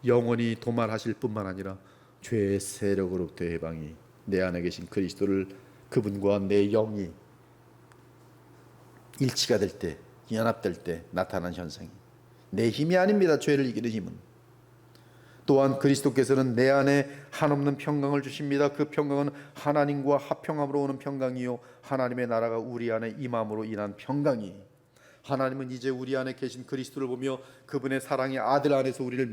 영원히 도말하실 뿐만 아니라 죄의 세력으로부터의 해방이 내 안에 계신 그리스도를 그분과 내 영이 일치가 될 때, 연합될 때 나타난 현상이 내 힘이 아닙니다. 죄를 이기는 힘은. 또한 그리스도께서는 내 안에 한없는 평강을 주십니다. 그 평강은 하나님과 합평함으로 오는 평강이요 하나님의 나라가 우리 안에 임함으로 인한 평강이. 하나님은 이제 우리 안에 계신 그리스도를 보며 그분의 사랑의 아들 안에서 우리를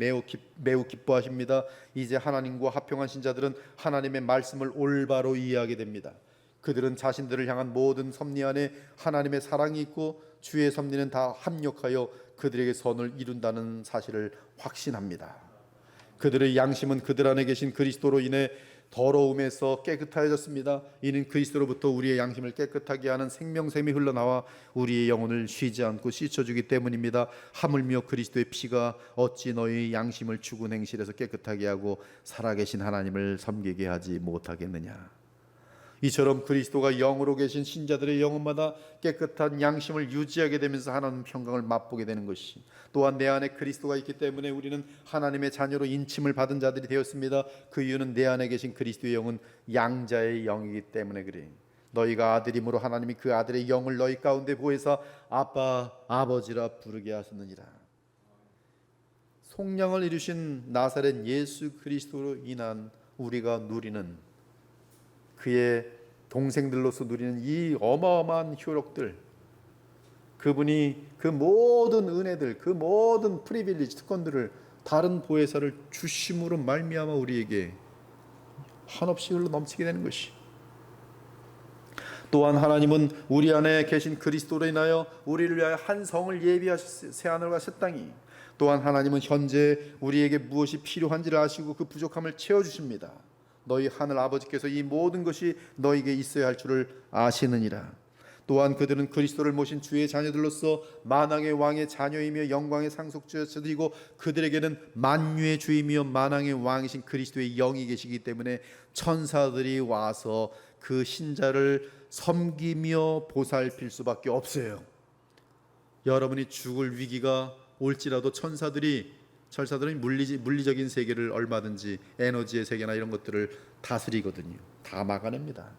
매우 기뻐하십니다. 이제 하나님과 합평한 신자들은 하나님의 말씀을 올바로 이해하게 됩니다. 그들은 자신들을 향한 모든 섭리 안에 하나님의 사랑이 있고 주의 섭리는 다 합력하여 그들에게 선을 이룬다는 사실을 확신합니다. 그들의 양심은 그들 안에 계신 그리스도로 인해 더러움에서 깨끗하여졌습니다. 이는 그리스도로부터 우리의 양심을 깨끗하게 하는 생명샘이 흘러나와 우리의 영혼을 쉬지 않고 씻어주기 때문입니다. 하물며 그리스도의 피가 어찌 너희 양심을 죽은 행실에서 깨끗하게 하고 살아계신 하나님을 섬기게 하지 못하겠느냐. 이처럼 그리스도가 영으로 계신 신자들의 영혼마다 깨끗한 양심을 유지하게 되면서 하나님 평강을 맛보게 되는 것이, 또한 내 안에 그리스도가 있기 때문에 우리는 하나님의 자녀로 인침을 받은 자들이 되었습니다. 그 이유는 내 안에 계신 그리스도의 영은 양자의 영이기 때문에 그래. 너희가 아들이므로 하나님이 그 아들의 영을 너희 가운데 보혜사 아빠 아버지라 부르게 하셨느니라. 속량을 이루신 나사렛 예수 그리스도로 인한 우리가 누리는, 그의 동생들로서 누리는 이 어마어마한 효력들, 그분이 그 모든 은혜들, 그 모든 프리빌리지, 특권들을 다른 보혜사를 주심으로 말미암아 우리에게 한없이 흘러 넘치게 되는 것이. 또한 하나님은 우리 안에 계신 그리스도로 인하여 우리를 위하여 한 성을 예비하셨어요. 새하늘과 새 땅이. 또한 하나님은 현재 우리에게 무엇이 필요한지를 아시고 그 부족함을 채워주십니다. 너희 하늘 아버지께서 이 모든 것이 너희에게 있어야 할 줄을 아시느니라. 또한 그들은 그리스도를 모신 주의 자녀들로서 만왕의 왕의 자녀이며 영광의 상속자들이고 그들에게는 만유의 주이며 만왕의 왕이신 그리스도의 영이 계시기 때문에 천사들이 와서 그 신자를 섬기며 보살필 수밖에 없어요. 여러분이 죽을 위기가 올지라도 천사들은 물리적인 세계를 얼마든지 에너지의 세계나 이런 것들을 다스리거든요. 다 막아냅니다.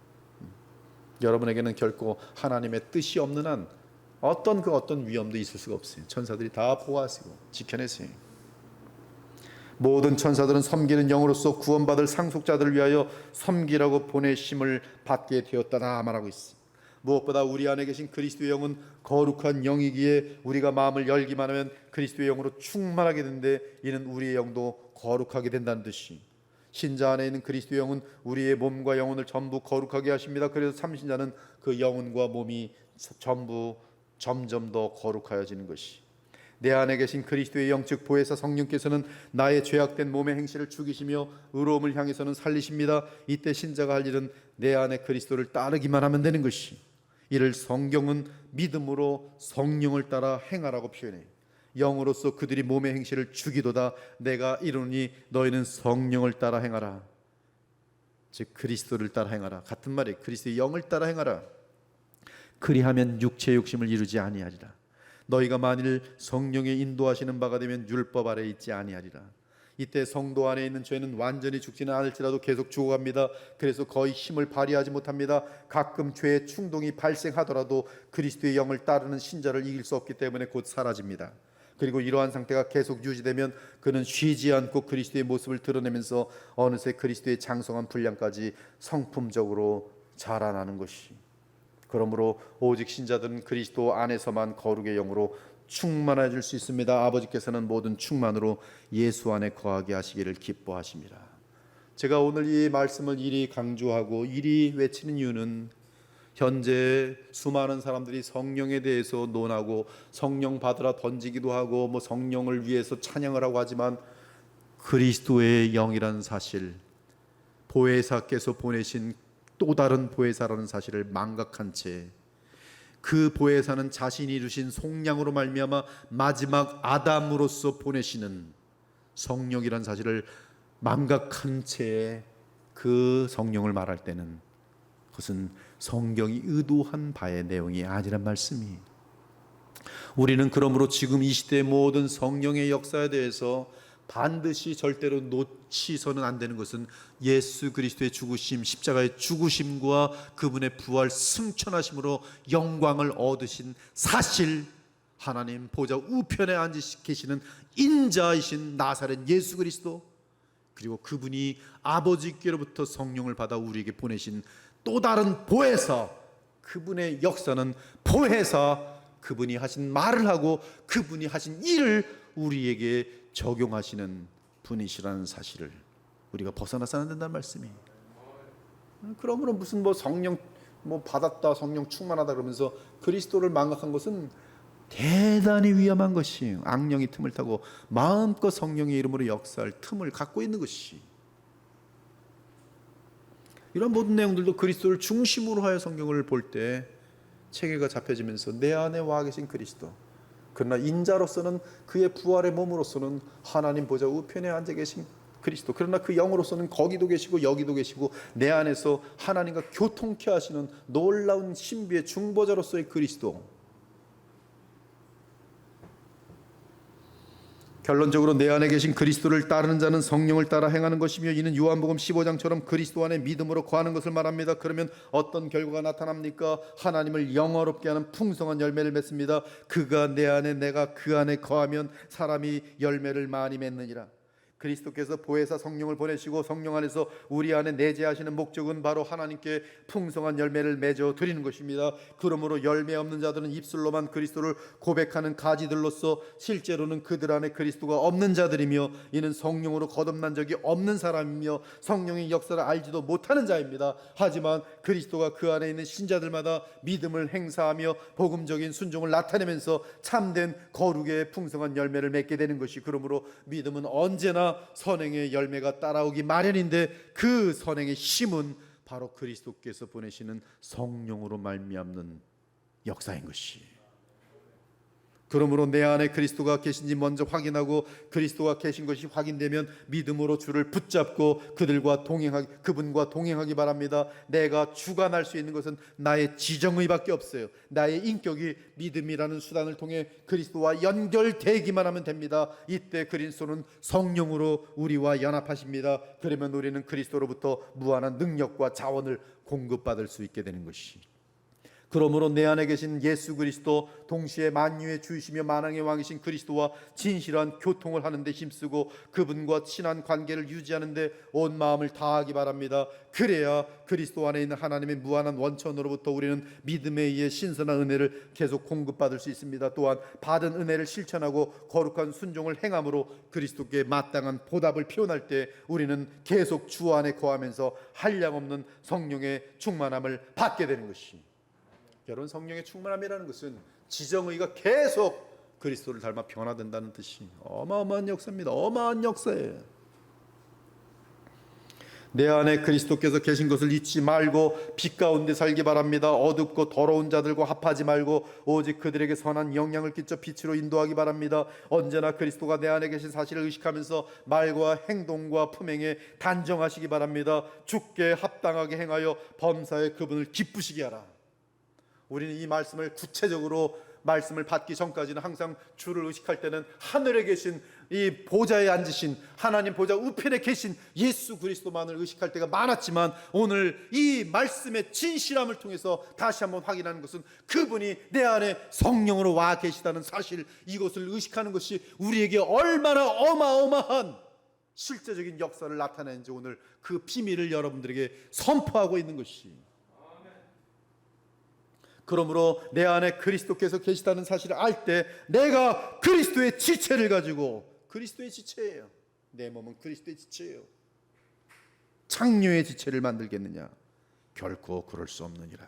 여러분에게는 결코 하나님의 뜻이 없는 한 어떤 위험도 있을 수가 없어요. 천사들이 다 보호하시고 지켜내세요. 모든 천사들은 섬기는 영으로서 구원받을 상속자들을 위하여 섬기라고 보내심을 받게 되었다나 말하고 있습니다. 무엇보다 우리 안에 계신 그리스도의 영은 거룩한 영이기에 우리가 마음을 열기만 하면 그리스도의 영으로 충만하게 되는데 이는 우리의 영도 거룩하게 된다는 뜻이. 신자 안에 있는 그리스도의 영은 우리의 몸과 영혼을 전부 거룩하게 하십니다. 그래서 참신자는 그 영혼과 몸이 전부 점점 더 거룩하여지는 것이. 내 안에 계신 그리스도의 영 즉 보혜사 성령께서는 나의 죄악된 몸의 행실을 죽이시며 의로움을 향해서는 살리십니다. 이때 신자가 할 일은 내 안에 그리스도를 따르기만 하면 되는 것이. 이를 성경은 믿음으로 성령을 따라 행하라고 표현해요. 영으로서 그들이 몸의 행실을 죽이도다. 내가 이르노니 너희는 성령을 따라 행하라. 즉 그리스도를 따라 행하라. 같은 말이에요. 그리스도의 영을 따라 행하라. 그리하면 육체의 욕심을 이루지 아니하리라. 너희가 만일 성령의 인도하시는 바가 되면 율법 아래 있지 아니하리라. 이때 성도 안에 있는 죄는 완전히 죽지는 않을지라도 계속 죽어갑니다. 그래서 거의 힘을 발휘하지 못합니다. 가끔 죄의 충동이 발생하더라도 그리스도의 영을 따르는 신자를 이길 수 없기 때문에 곧 사라집니다. 그리고 이러한 상태가 계속 유지되면 그는 쉬지 않고 그리스도의 모습을 드러내면서 어느새 그리스도의 장성한 분량까지 성품적으로 자라나는 것이. 그러므로 오직 신자들은 그리스도 안에서만 거룩의 영으로 충만해질 수 있습니다. 아버지께서는 모든 충만으로 예수 안에 거하게 하시기를 기뻐하십니다. 제가 오늘 이 말씀을 이리 강조하고 이리 외치는 이유는 현재 수많은 사람들이 성령에 대해서 논하고 성령 받으라 던지기도 하고 성령을 위해서 찬양을 하고 하지만 그리스도의 영이라는 사실, 보혜사께서 보내신 또 다른 보혜사라는 사실을 망각한 채 그 보혜사는 자신이 이루신 속량으로 말미암아 마지막 아담으로서 보내시는 성령이라는 사실을 망각한 채 그 성령을 말할 때는 그것은 성경이 의도한 바의 내용이 아니란 말씀이. 우리는 그러므로 지금 이 시대의 모든 성령의 역사에 대해서 반드시 절대로 놓치서는 안 되는 것은 예수 그리스도의 죽으심, 십자가의 죽으심과 그분의 부활 승천하심으로 영광을 얻으신 사실, 하나님 보좌 우편에 앉아 계시는 인자이신 나사렛 예수 그리스도, 그리고 그분이 아버지께로부터 성령을 받아 우리에게 보내신 또 다른 보혜사, 그분의 역사는 보혜사, 그분이 하신 말을 하고 그분이 하신 일을 우리에게 적용하시는 분이시라는 사실을 우리가 벗어나서 안 된다는 말씀이에요. 그러므로 무슨 성령 받았다, 성령 충만하다 그러면서 그리스도를 망각한 것은 대단히 위험한 것이에요. 악령이 틈을 타고 마음껏 성령의 이름으로 역사할 틈을 갖고 있는 것이. 이런 모든 내용들도 그리스도를 중심으로 하여 성경을 볼 때 체계가 잡혀지면서 내 안에 와 계신 그리스도, 그러나 인자로서는 그의 부활의 몸으로서는 하나님 보좌 우편에 앉아 계신 그리스도, 그러나 그 영으로서는 거기도 계시고 여기도 계시고 내 안에서 하나님과 교통케 하시는 놀라운 신비의 중보자로서의 그리스도. 결론적으로 내 안에 계신 그리스도를 따르는 자는 성령을 따라 행하는 것이며 이는 요한복음 15장처럼 그리스도 안에 믿음으로 거하는 것을 말합니다. 그러면 어떤 결과가 나타납니까? 하나님을 영화롭게 하는 풍성한 열매를 맺습니다. 그가 내 안에 내가 그 안에 거하면 사람이 열매를 많이 맺느니라. 그리스도께서 보혜사 성령을 보내시고 성령 안에서 우리 안에 내재하시는 목적은 바로 하나님께 풍성한 열매를 맺어 드리는 것입니다. 그러므로 열매 없는 자들은 입술로만 그리스도를 고백하는 가지들로서 실제로는 그들 안에 그리스도가 없는 자들이며 이는 성령으로 거듭난 적이 없는 사람이며 성령의 역사를 알지도 못하는 자입니다. 하지만 그리스도가 그 안에 있는 신자들마다 믿음을 행사하며 복음적인 순종을 나타내면서 참된 거룩의 풍성한 열매를 맺게 되는 것이, 그러므로 믿음은 언제나 선행의 열매가 따라오기 마련인데 그 선행의 힘은 바로 그리스도께서 보내시는 성령으로 말미암는 역사인 것이. 그러므로 내 안에 그리스도가 계신지 먼저 확인하고 그리스도가 계신 것이 확인되면 믿음으로 주를 붙잡고 그분과 동행하기 바랍니다. 내가 주관할 수 있는 것은 나의 지정의밖에 없어요. 나의 인격이 믿음이라는 수단을 통해 그리스도와 연결되기만 하면 됩니다. 이때 그리스도는 성령으로 우리와 연합하십니다. 그러면 우리는 그리스도로부터 무한한 능력과 자원을 공급받을 수 있게 되는 것이. 그러므로 내 안에 계신 예수 그리스도, 동시에 만유의 주이시며 만왕의 왕이신 그리스도와 진실한 교통을 하는 데 힘쓰고 그분과 친한 관계를 유지하는 데 온 마음을 다하기 바랍니다. 그래야 그리스도 안에 있는 하나님의 무한한 원천으로부터 우리는 믿음에 의해 신선한 은혜를 계속 공급받을 수 있습니다. 또한 받은 은혜를 실천하고 거룩한 순종을 행함으로 그리스도께 마땅한 보답을 표현할 때 우리는 계속 주 안에 거하면서 한량없는 성령의 충만함을 받게 되는 것이. 여러분, 성령의 충만함이라는 것은 지정의가 계속 그리스도를 닮아 변화된다는 뜻이 어마어마한 역사입니다. 어마어마한 역사예요. 내 안에 그리스도께서 계신 것을 잊지 말고 빛 가운데 살기 바랍니다. 어둡고 더러운 자들과 합하지 말고 오직 그들에게 선한 영향을 끼쳐 빛으로 인도하기 바랍니다. 언제나 그리스도가 내 안에 계신 사실을 의식하면서 말과 행동과 품행에 단정하시기 바랍니다. 주께 합당하게 행하여 범사에 그분을 기쁘시게 하라. 우리는 이 말씀을 구체적으로 말씀을 받기 전까지는 항상 주를 의식할 때는 하늘에 계신 이 보좌에 앉으신 하나님 보좌 우편에 계신 예수 그리스도만을 의식할 때가 많았지만 오늘 이 말씀의 진실함을 통해서 다시 한번 확인하는 것은 그분이 내 안에 성령으로 와 계시다는 사실, 이것을 의식하는 것이 우리에게 얼마나 어마어마한 실제적인 역사를 나타내는지 오늘 그 비밀을 여러분들에게 선포하고 있는 것이. 그러므로 내 안에 그리스도께서 계시다는 사실을 알 때 내가 그리스도의 지체를 가지고, 그리스도의 지체예요. 내 몸은 그리스도의 지체예요. 창녀의 지체를 만들겠느냐? 결코 그럴 수 없느니라.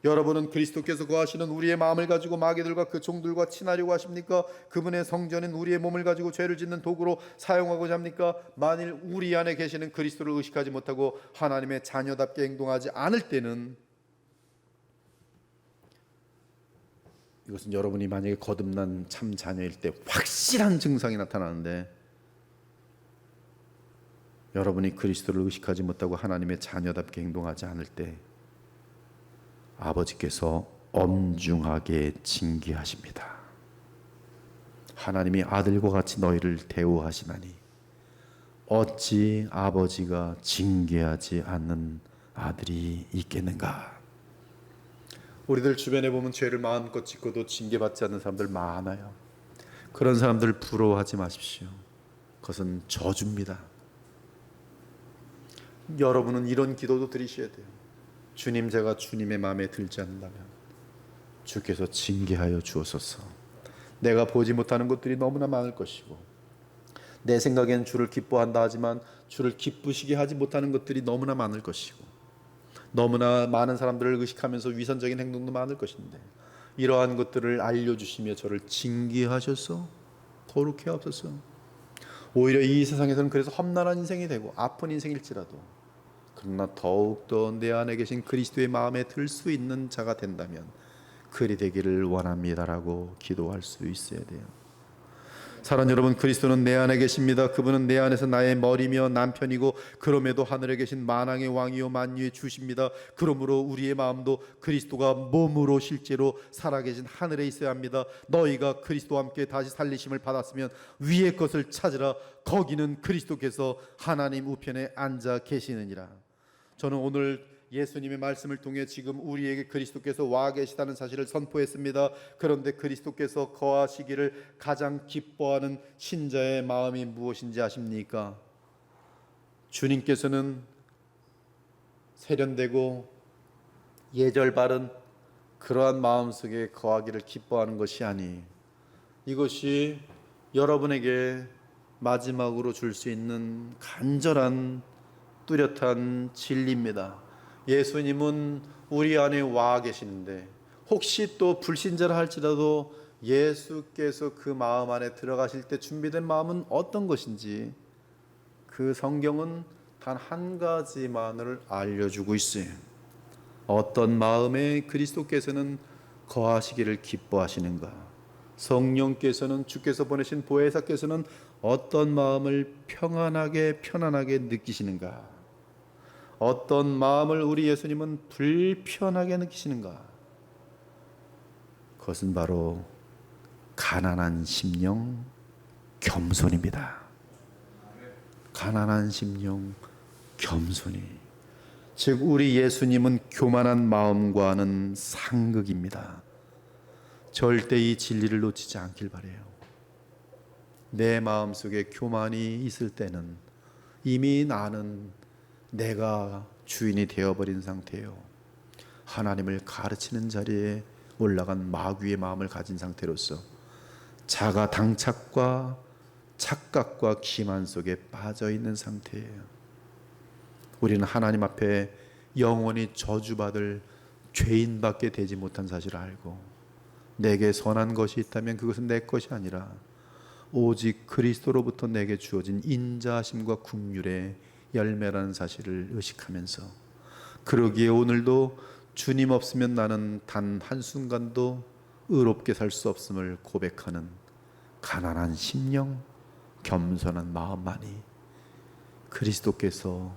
여러분은 그리스도께서 거하시는 우리의 마음을 가지고 마귀들과 그 종들과 친하려고 하십니까? 그분의 성전인 우리의 몸을 가지고 죄를 짓는 도구로 사용하고자 합니까? 만일 우리 안에 계시는 그리스도를 의식하지 못하고 하나님의 자녀답게 행동하지 않을 때는, 이것은 여러분이 만약에 거듭난 참 자녀일 때 확실한 증상이 나타나는데, 여러분이 그리스도를 의식하지 못하고 하나님의 자녀답게 행동하지 않을 때 아버지께서 엄중하게 징계하십니다. 하나님이 아들과 같이 너희를 대우하시나니 어찌 아버지가 징계하지 않는 아들이 있겠는가? 우리들 주변에 보면 죄를 마음껏 짓고도 징계받지 않는 사람들 많아요. 그런 사람들 부러워하지 마십시오. 그것은 저주입니다. 여러분은 이런 기도도 드리셔야 돼요. 주님, 제가 주님의 마음에 들지 않는다면 주께서 징계하여 주옵소서. 내가 보지 못하는 것들이 너무나 많을 것이고 내 생각엔 주를 기뻐한다 하지만 주를 기쁘시게 하지 못하는 것들이 너무나 많을 것이고 너무나 많은 사람들을 의식하면서 위선적인 행동도 많을 것인데 이러한 것들을 알려주시며 저를 징계하셔서 거룩해 하옵소서. 오히려 이 세상에서는 그래서 험난한 인생이 되고 아픈 인생일지라도 그러나 더욱더 내 안에 계신 그리스도의 마음에 들 수 있는 자가 된다면 그리 되기를 원합니다라고 기도할 수 있어야 돼요. 사랑하는 여러분, 그리스도는 내 안에 계십니다. 그분은 내 안에서 나의 머리며 남편이고 그럼에도 하늘에 계신 만왕의 왕이요 만유의 주십니다. 그러므로 우리의 마음도 그리스도가 몸으로 실제로 살아계신 하늘에 있어야 합니다. 너희가 그리스도와 함께 다시 살리심을 받았으면 위의 것을 찾으라. 거기는 그리스도께서 하나님 우편에 앉아 계시느니라. 저는 오늘 예수님의 말씀을 통해 지금 우리에게 그리스도께서 와 계시다는 사실을 선포했습니다. 그런데 그리스도께서 거하시기를 가장 기뻐하는 신자의 마음이 무엇인지 아십니까? 주님께서는 세련되고 예절 바른 그러한 마음 속에 거하기를 기뻐하는 것이 아니, 이것이 여러분에게 마지막으로 줄 수 있는 간절한 뚜렷한 진리입니다. 예수님은 우리 안에 와 계시는데 혹시 또 불신자라 할지라도 예수께서 그 마음 안에 들어가실 때 준비된 마음은 어떤 것인지 그 성경은 단 한 가지만을 알려주고 있어요. 어떤 마음에 그리스도께서는 거하시기를 기뻐하시는가? 성령께서는, 주께서 보내신 보혜사께서는 어떤 마음을 편안하게 느끼시는가? 어떤 마음을 우리 예수님은 불편하게 느끼시는가? 그것은 바로 가난한 심령, 겸손입니다. 가난한 심령, 겸손이. 즉 우리 예수님은 교만한 마음과는 상극입니다. 절대 이 진리를 놓치지 않길 바라요. 내 마음속에 교만이 있을 때는 이미 나는 내가 주인이 되어버린 상태예요. 하나님을 가르치는 자리에 올라간 마귀의 마음을 가진 상태로서 자가 당착과 착각과 기만 속에 빠져있는 상태예요. 우리는 하나님 앞에 영원히 저주받을 죄인밖에 되지 못한 사실을 알고 내게 선한 것이 있다면 그것은 내 것이 아니라 오직 그리스도로부터 내게 주어진 인자하심과 긍휼의 열매라는 사실을 의식하면서, 그러기에 오늘도 주님 없으면 나는 단 한순간도 의롭게 살 수 없음을 고백하는 가난한 심령, 겸손한 마음만이 그리스도께서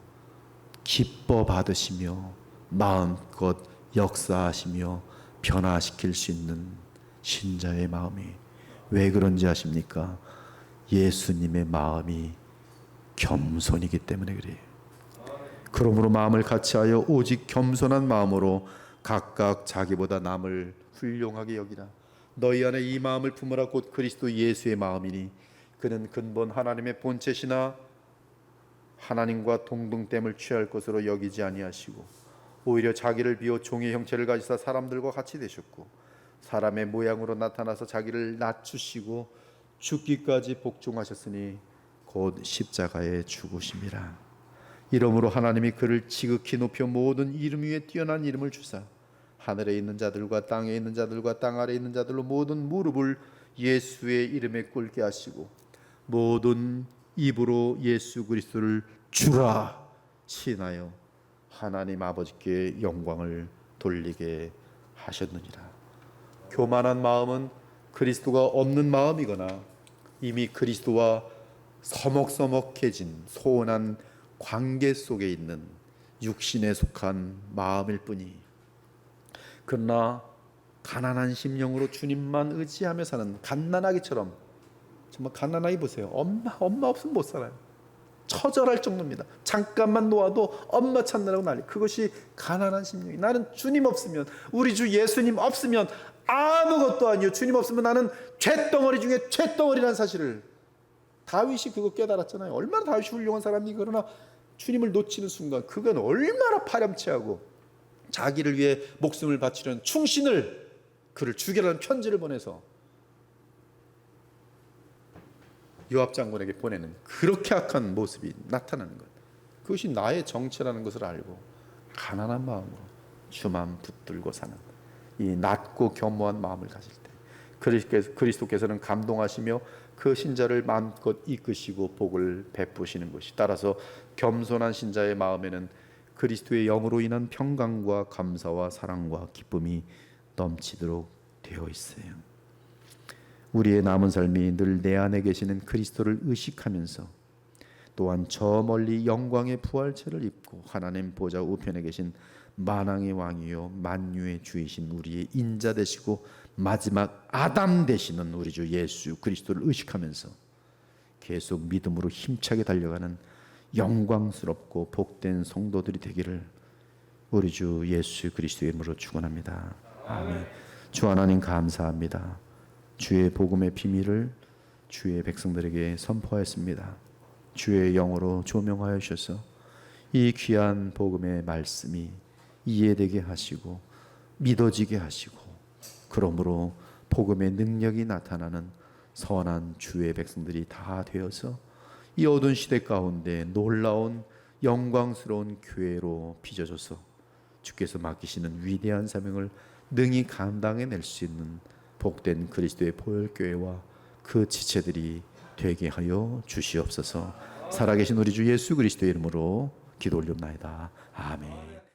기뻐 받으시며 마음껏 역사하시며 변화시킬 수 있는 신자의 마음이, 왜 그런지 아십니까? 예수님의 마음이 겸손이기 때문에 그래요. 그러므로 마음을 같이하여 오직 겸손한 마음으로 각각 자기보다 남을 훌륭하게 여기라. 너희 안에 이 마음을 품으라. 곧 그리스도 예수의 마음이니 그는 근본 하나님의 본체시나 하나님과 동등됨을 취할 것으로 여기지 아니하시고 오히려 자기를 비워 종의 형체를 가지사 사람들과 같이 되셨고 사람의 모양으로 나타나서 자기를 낮추시고 죽기까지 복종하셨으니 곧 십자가에 죽으심이라. 이러므로 하나님이 그를 지극히 높여 모든 이름 위에 뛰어난 이름을 주사 하늘에 있는 자들과 땅에 있는 자들과 땅 아래에 있는 자들로 모든 무릎을 예수의 이름에 꿇게 하시고 모든 입으로 예수 그리스도를 주라 시인하여 하나님 아버지께 영광을 돌리게 하셨느니라. 교만한 마음은 그리스도가 없는 마음이거나 이미 그리스도와 서먹서먹해진 소원한 관계 속에 있는 육신에 속한 마음일 뿐이, 그러나 가난한 심령으로 주님만 의지하며 사는 갓난아기처럼, 정말 갓난아기 보세요. 엄마 없으면 못 살아요. 처절할 정도입니다. 잠깐만 놓아도 엄마 찾느라고 난리. 그것이 가난한 심령이. 나는 주님 없으면, 우리 주 예수님 없으면 아무것도 아니요. 주님 없으면 나는 죄덩어리 중에 죄덩어리라는 사실을, 다윗이 그거 깨달았잖아요. 얼마나 다윗이 훌륭한 사람이. 그러나 주님을 놓치는 순간 그건 얼마나 파렴치하고 자기를 위해 목숨을 바치려는 충신을, 그를 죽이라는 편지를 보내서 요압 장군에게 보내는 그렇게 악한 모습이 나타나는 것, 그것이 나의 정체라는 것을 알고 가난한 마음으로 주만 붙들고 사는 이 낮고 겸허한 마음을 가질 때 그리스도께서는 감동하시며 그 신자를 마음껏 이끄시고 복을 베푸시는 것이, 따라서 겸손한 신자의 마음에는 그리스도의 영으로 인한 평강과 감사와 사랑과 기쁨이 넘치도록 되어 있어요. 우리의 남은 삶이 늘 내 안에 계시는 그리스도를 의식하면서 또한 저 멀리 영광의 부활체를 입고 하나님 보좌 우편에 계신 만왕의 왕이요 만유의 주이신 우리의 인자 되시고 마지막 아담 되시는 우리 주 예수 그리스도를 의식하면서 계속 믿음으로 힘차게 달려가는 영광스럽고 복된 성도들이 되기를 우리 주 예수 그리스도의 이름으로 축원합니다. 아멘. 주 하나님 감사합니다. 주의 복음의 비밀을 주의 백성들에게 선포하였습니다. 주의 영으로 조명하여 주셔서 이 귀한 복음의 말씀이 이해되게 하시고 믿어지게 하시고, 그러므로 복음의 능력이 나타나는 선한 주의 백성들이 다 되어서 이 어두운 시대 가운데 놀라운 영광스러운 교회로 빚어져서 주께서 맡기시는 위대한 사명을 능히 감당해낼 수 있는 복된 그리스도의 보혈교회와 그 지체들이 되게 하여 주시옵소서. 살아계신 우리 주 예수 그리스도의 이름으로 기도 올리옵나이다. 아멘.